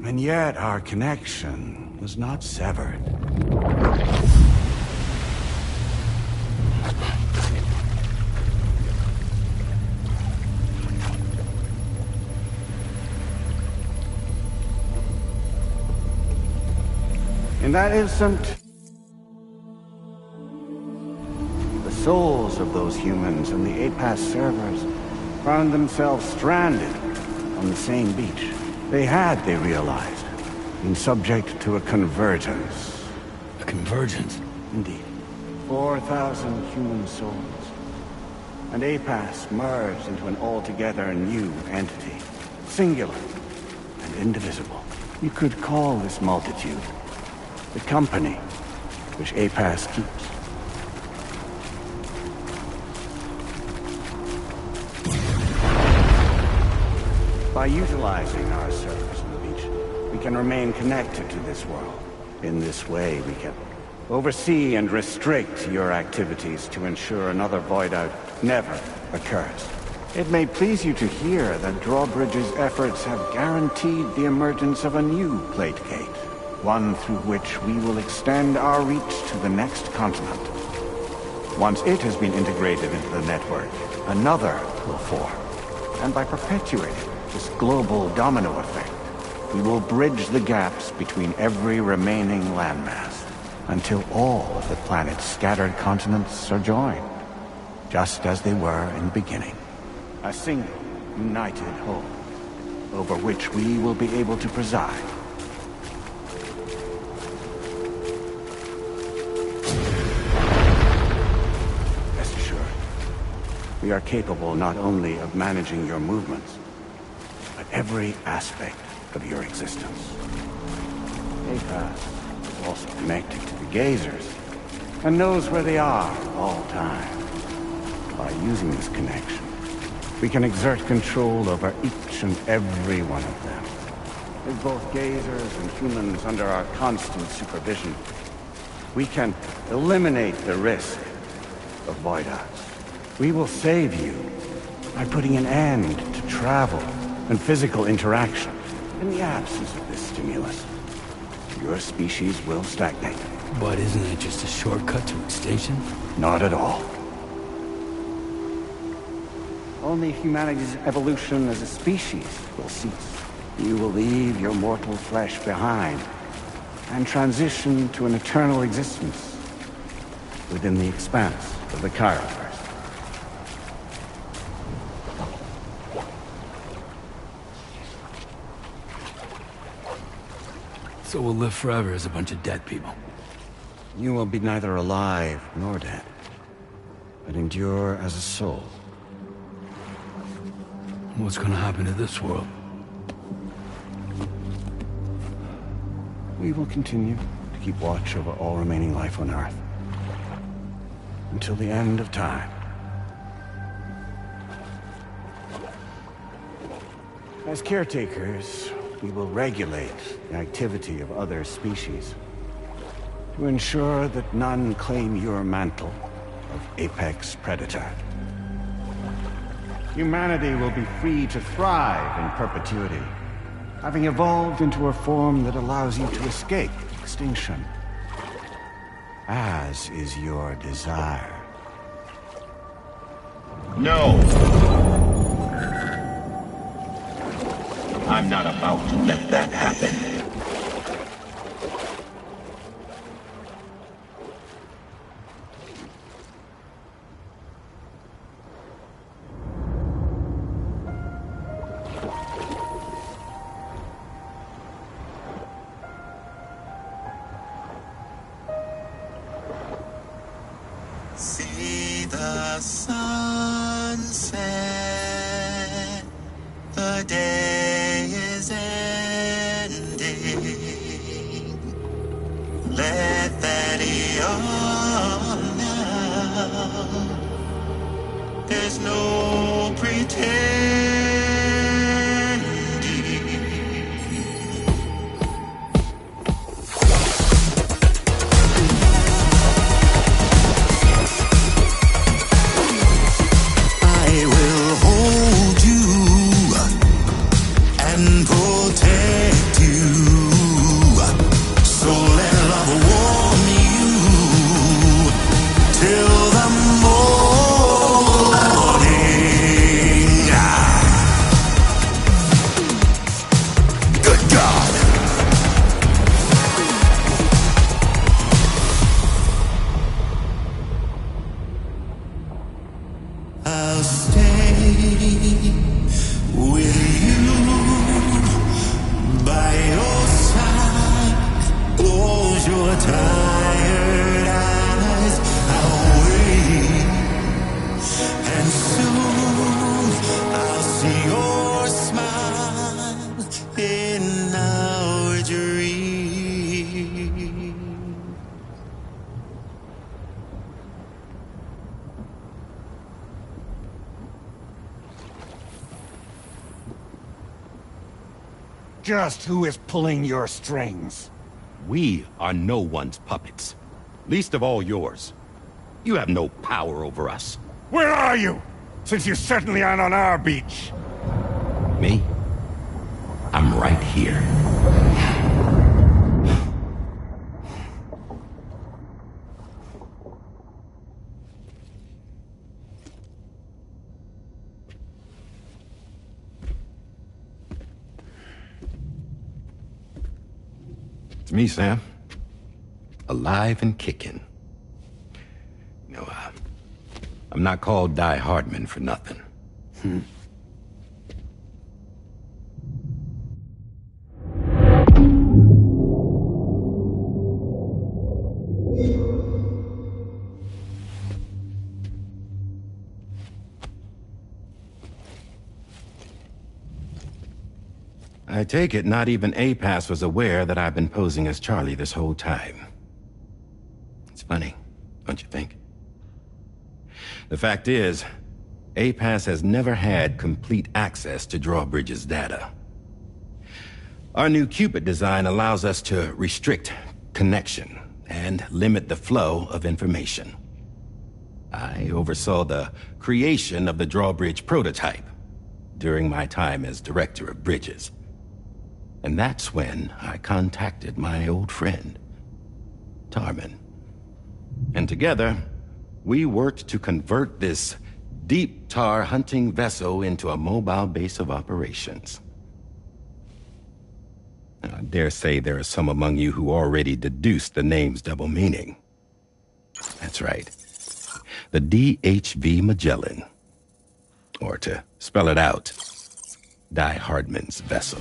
And yet our connection was not severed. In that instant, the souls of those humans and the APAS servers found themselves stranded on the same beach. They had, they realized, been subject to a convergence. A convergence? Indeed. 4,000 human souls. And APAS merged into an altogether new entity. Singular and indivisible. You could call this multitude the company which APAS keeps. By utilizing our servers on the beach, we can remain connected to this world. In this way, we can oversee and restrict your activities to ensure another void out never occurs. It may please you to hear that Drawbridge's efforts have guaranteed the emergence of a new plate gate, one through which we will extend our reach to the next continent. Once it has been integrated into the network, another will form. And by perpetuating this global domino effect, we will bridge the gaps between every remaining landmass until all of the planet's scattered continents are joined, just as they were in the beginning. A single, united whole, over which we will be able to preside. Rest assured, we are capable not only of managing your movements, but every aspect of your existence. APAS is also connected to the Gazers, and knows where they are at all times. By using this connection, we can exert control over each and every one of them. With both Gazers and humans under our constant supervision, we can eliminate the risk of void outs. We will save you by putting an end to travel and physical interaction. In the absence of this stimulus, your species will stagnate. But isn't it just a shortcut to extinction? Not at all. Only humanity's evolution as a species will cease. You will leave your mortal flesh behind and transition to an eternal existence within the expanse of the Chiroverse. So we'll live forever as a bunch of dead people. You will be neither alive nor dead, but endure as a soul. What's gonna happen to this world? We will continue to keep watch over all remaining life on Earth. Until the end of time. As caretakers, we will regulate the activity of other species to ensure that none claim your mantle of apex predator. Humanity will be free to thrive in perpetuity, having evolved into a form that allows you to escape extinction, as is your desire. No! I'm not about to let that happen. See the sunset, the day is ending. Let that yawn now. There's no pretending. with you by your side. Close your tired eyes, I'll wait, and soon I'll see your smile in our dream. Just who is pulling your strings? We are no one's puppets. Least of all yours. You have no power over us. Where are you? Since you certainly aren't on our beach. Me? I'm right here. It's me, Sam. Alive and kicking. You know, I'm not called Die Hardman for nothing. I take it not even APAS was aware that I've been posing as Charlie this whole time. It's funny, don't you think? The fact is, APAS has never had complete access to Drawbridge's data. Our new Cupid design allows us to restrict connection and limit the flow of information. I oversaw the creation of the Drawbridge prototype during my time as Director of Bridges. And that's when I contacted my old friend, Tarman. And together, we worked to convert this deep tar hunting vessel into a mobile base of operations. I dare say there are some among you who already deduced the name's double meaning. That's right. The DHV Magellan. Or to spell it out, Die Hardman's vessel.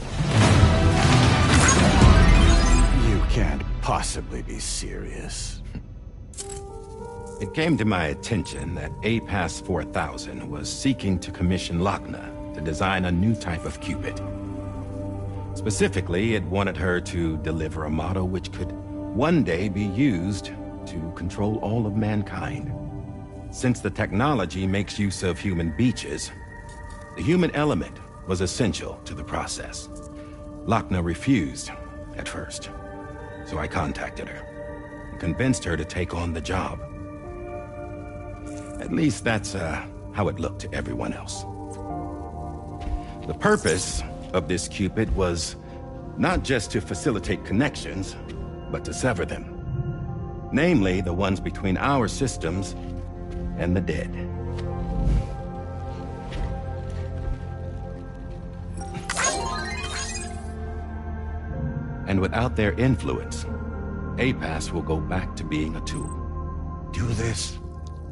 You can't possibly be serious. It came to my attention that APAS 4000 was seeking to commission Lochna to design a new type of Cupid. Specifically, it wanted her to deliver a model which could one day be used to control all of mankind. Since the technology makes use of human beaches, the human element was essential to the process. Lochna refused at first, so I contacted her and convinced her to take on the job. At least that's how it looked to everyone else. The purpose of this Cupid was not just to facilitate connections, but to sever them. Namely, the ones between our systems and the dead. And without their influence, APAS will go back to being a tool. Do this,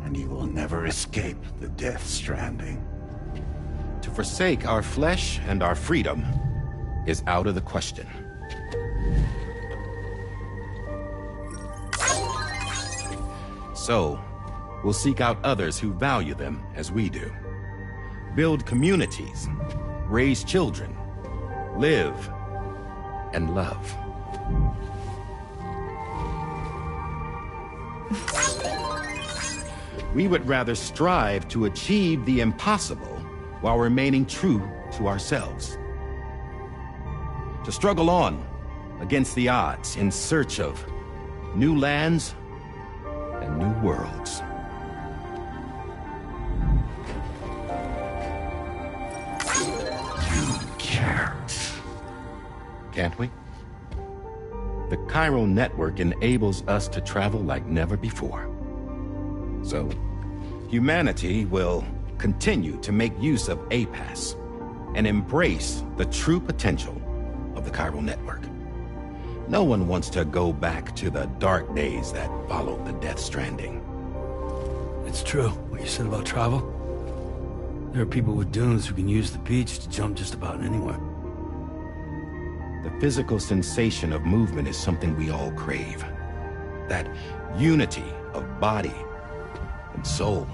and you will never escape the death stranding. To forsake our flesh and our freedom is out of the question. So, we'll seek out others who value them as we do. Build communities, raise children, live, and love. We would rather strive to achieve the impossible while remaining true to ourselves. To struggle on against the odds in search of new lands and new worlds. You can't. Can't we? The chiral network enables us to travel like never before. So, humanity will continue to make use of APAS and embrace the true potential of the chiral network. No one wants to go back to the dark days that followed the death stranding. It's true, what you said about travel. There are people with dunes who can use the beach to jump just about anywhere. The physical sensation of movement is something we all crave. That unity of body and soul.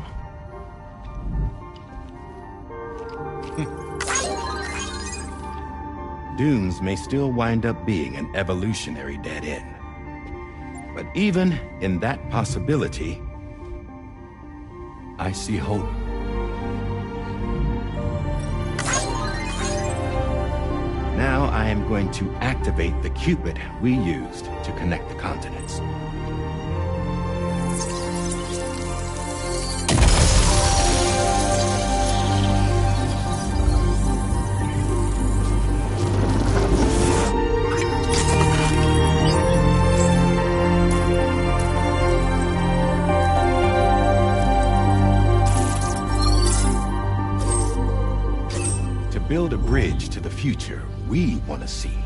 Dunes may still wind up being an evolutionary dead end. But even in that possibility, I see hope. Now I am going to activate the Cupid we used to connect the continents. Build a bridge to the future we want to see,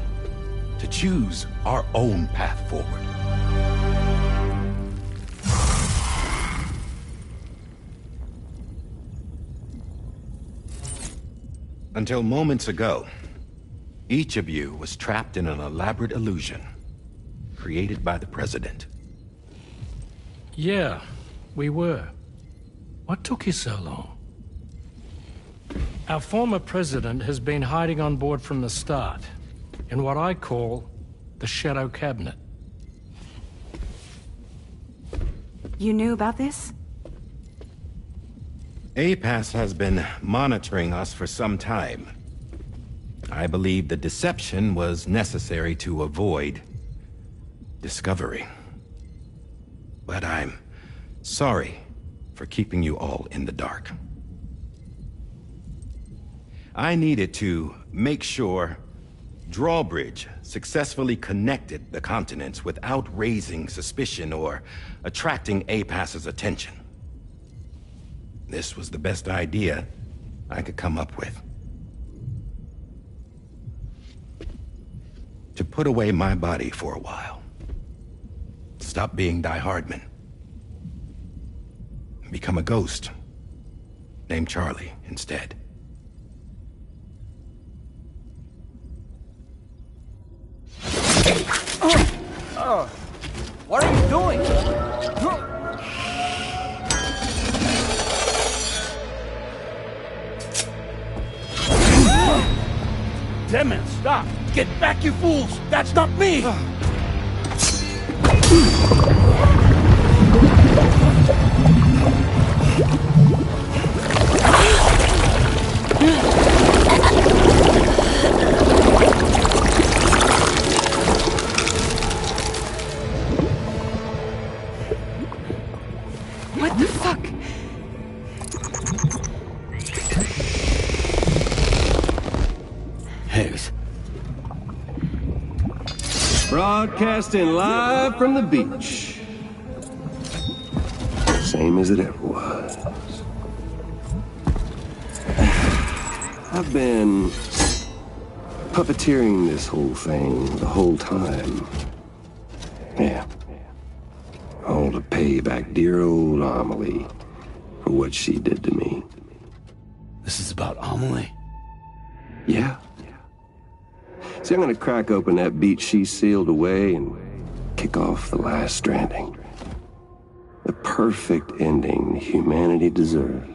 to choose our own path forward. Until moments ago, each of you was trapped in an elaborate illusion created by the President. Yeah, we were. What took you so long? Our former president has been hiding on board from the start, in what I call the Shadow Cabinet. You knew about this? APAS has been monitoring us for some time. I believe the deception was necessary to avoid discovery. But I'm sorry for keeping you all in the dark. I needed to make sure Drawbridge successfully connected the continents without raising suspicion or attracting APAS's attention. This was the best idea I could come up with. To put away my body for a while. Stop being Die Hardman. Become a ghost. Named Charlie instead. What are you doing? Damn it, stop! Get back, you fools! That's not me! What the fuck? Higgs. Broadcasting live from the beach. Same as it ever was. I've been puppeteering this whole thing the whole time. Yeah. All to pay back dear old Amelie for what she did to me. This is about Amelie? Yeah. See, I'm gonna crack open that beach she sealed away and kick off the last stranding. The perfect ending humanity deserves.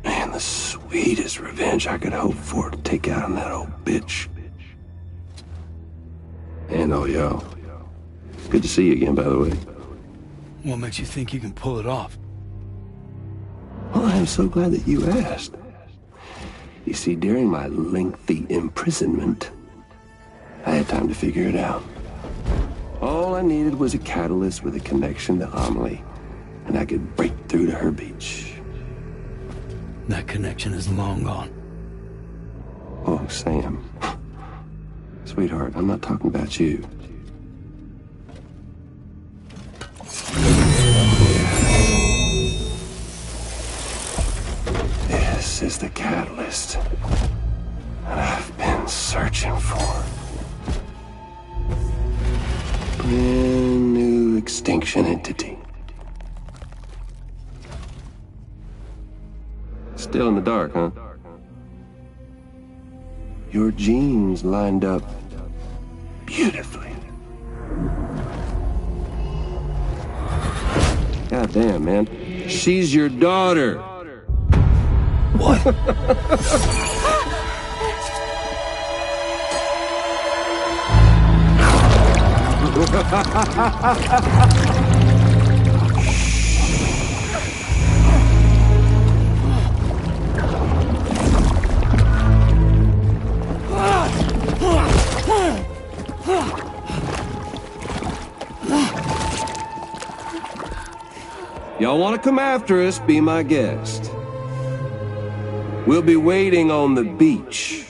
Man, the sweetest revenge I could hope for to take out on that old bitch. And all y'all. Good to see you again, by the way. What makes you think you can pull it off? Well, I'm so glad that you asked. You see, during my lengthy imprisonment, I had time to figure it out. All I needed was a catalyst with a connection to Amelie, and I could break through to her beach. That connection is long gone. Oh, Sam. Sweetheart, I'm not talking about you. This is the catalyst that I've been searching for. Brand new extinction entity. It's Still in the dark, huh? Your genes lined up beautifully. God damn, man. She's your daughter. What? Y'all want to come after us, be my guest. We'll be waiting on the beach.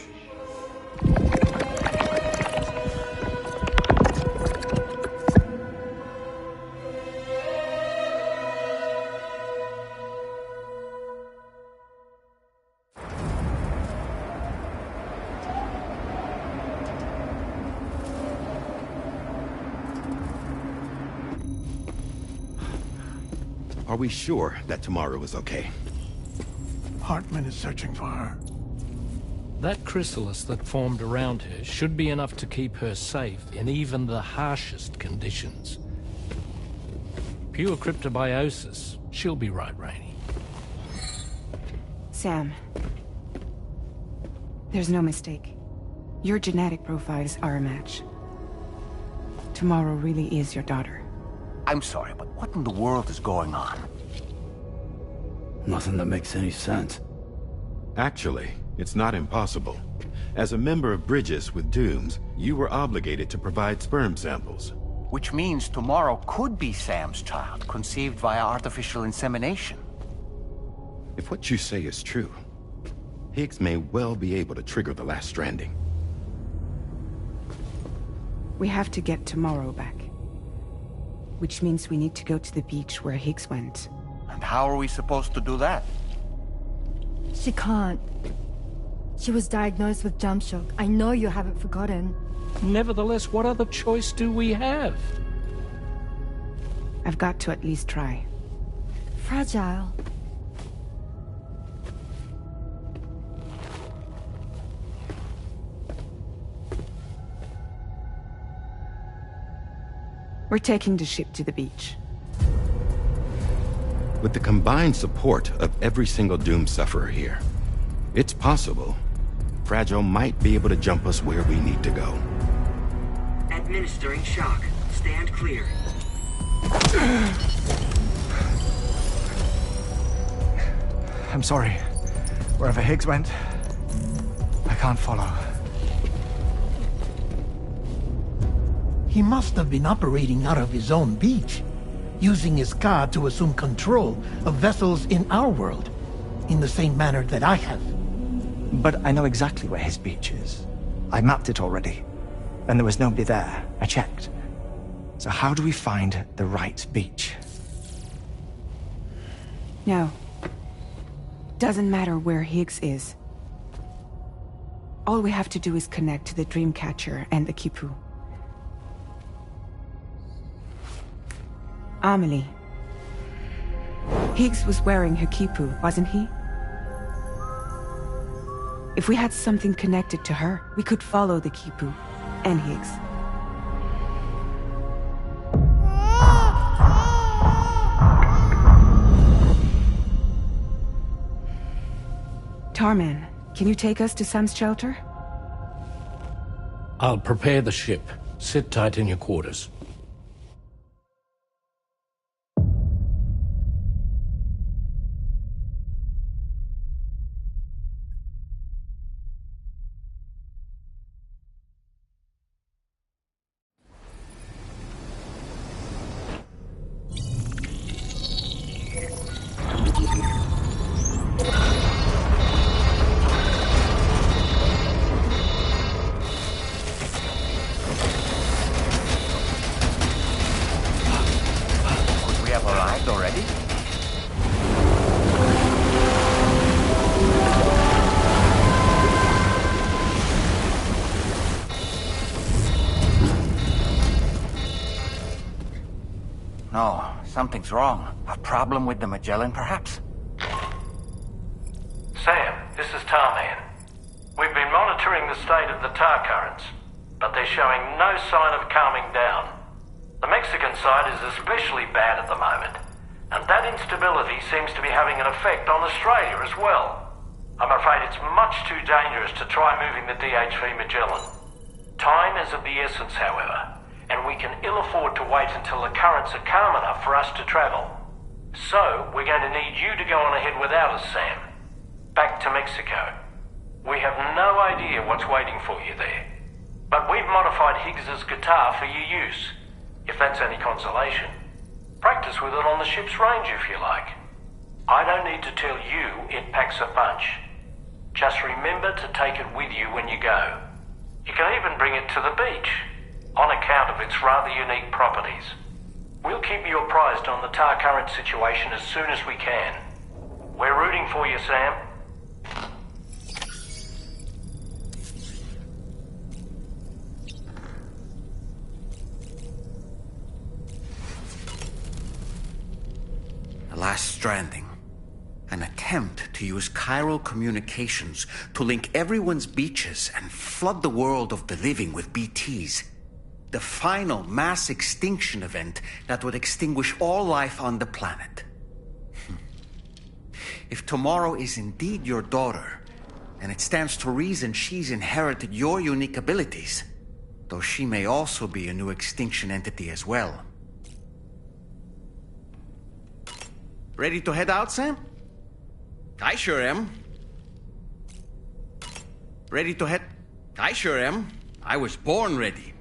Are we sure that tomorrow is okay? Hartman is searching for her. That chrysalis that formed around her should be enough to keep her safe in even the harshest conditions. Pure cryptobiosis. She'll be right, Rainey. Sam. There's no mistake. Your genetic profiles are a match. Tomorrow really is your daughter. I'm sorry, but what in the world is going on? Nothing that makes any sense. Actually, it's not impossible. As a member of Bridges with Dooms, you were obligated to provide sperm samples. Which means tomorrow could be Sam's child, conceived via artificial insemination. If what you say is true, Higgs may well be able to trigger the last stranding. We have to get tomorrow back. Which means we need to go to the beach where Higgs went. And how are we supposed to do that? She can't. She was diagnosed with jump shock. I know you haven't forgotten. Nevertheless, what other choice do we have? I've got to at least try. Fragile. We're taking the ship to the beach. With the combined support of every single Doom sufferer here, it's possible Fragile might be able to jump us where we need to go. Administering shock. Stand clear. I'm sorry. Wherever Higgs went, I can't follow. He must have been operating out of his own beach, using his car to assume control of vessels in our world, in the same manner that I have. But I know exactly where his beach is. I mapped it already, and there was nobody there. I checked. So how do we find the right beach? No. Doesn't matter where Higgs is. All we have to do is connect to the Dreamcatcher and the Kipu. Amelie. Higgs was wearing her Kipu, wasn't he? If we had something connected to her, we could follow the Kipu and Higgs. Tarman, can you take us to Sam's shelter? I'll prepare the ship. Sit tight in your quarters. No, something's wrong. A problem with the Magellan, perhaps? monitoring the state of the tar currents, but they're showing no sign of calming down. The Mexican side is especially bad at the moment, and that instability seems to be having an effect on Australia as well. I'm afraid it's much too dangerous to try moving the DH3 Magellan. Time is of the essence, however, and we can ill afford to wait until the currents are calm enough for us to travel. So, we're going to need you to go on ahead without us, Sam. Back to Mexico. We have no idea what's waiting for you there, but we've modified Higgs's guitar for your use, if that's any consolation. Practice with it on the ship's range if you like. I don't need to tell you it packs a punch. Just remember to take it with you when you go. You can even bring it to the beach, on account of its rather unique properties. We'll keep you apprised on the tar current situation as soon as we can. We're rooting for you, Sam. The last stranding. An attempt to use chiral communications to link everyone's beaches and flood the world of the living with BTs. The final mass extinction event that would extinguish all life on the planet. If tomorrow is indeed your daughter, and it stands to reason she's inherited your unique abilities, though she may also be a new extinction entity as well. Ready to head out, Sam? I sure am. Ready to head? I sure am. I was born ready.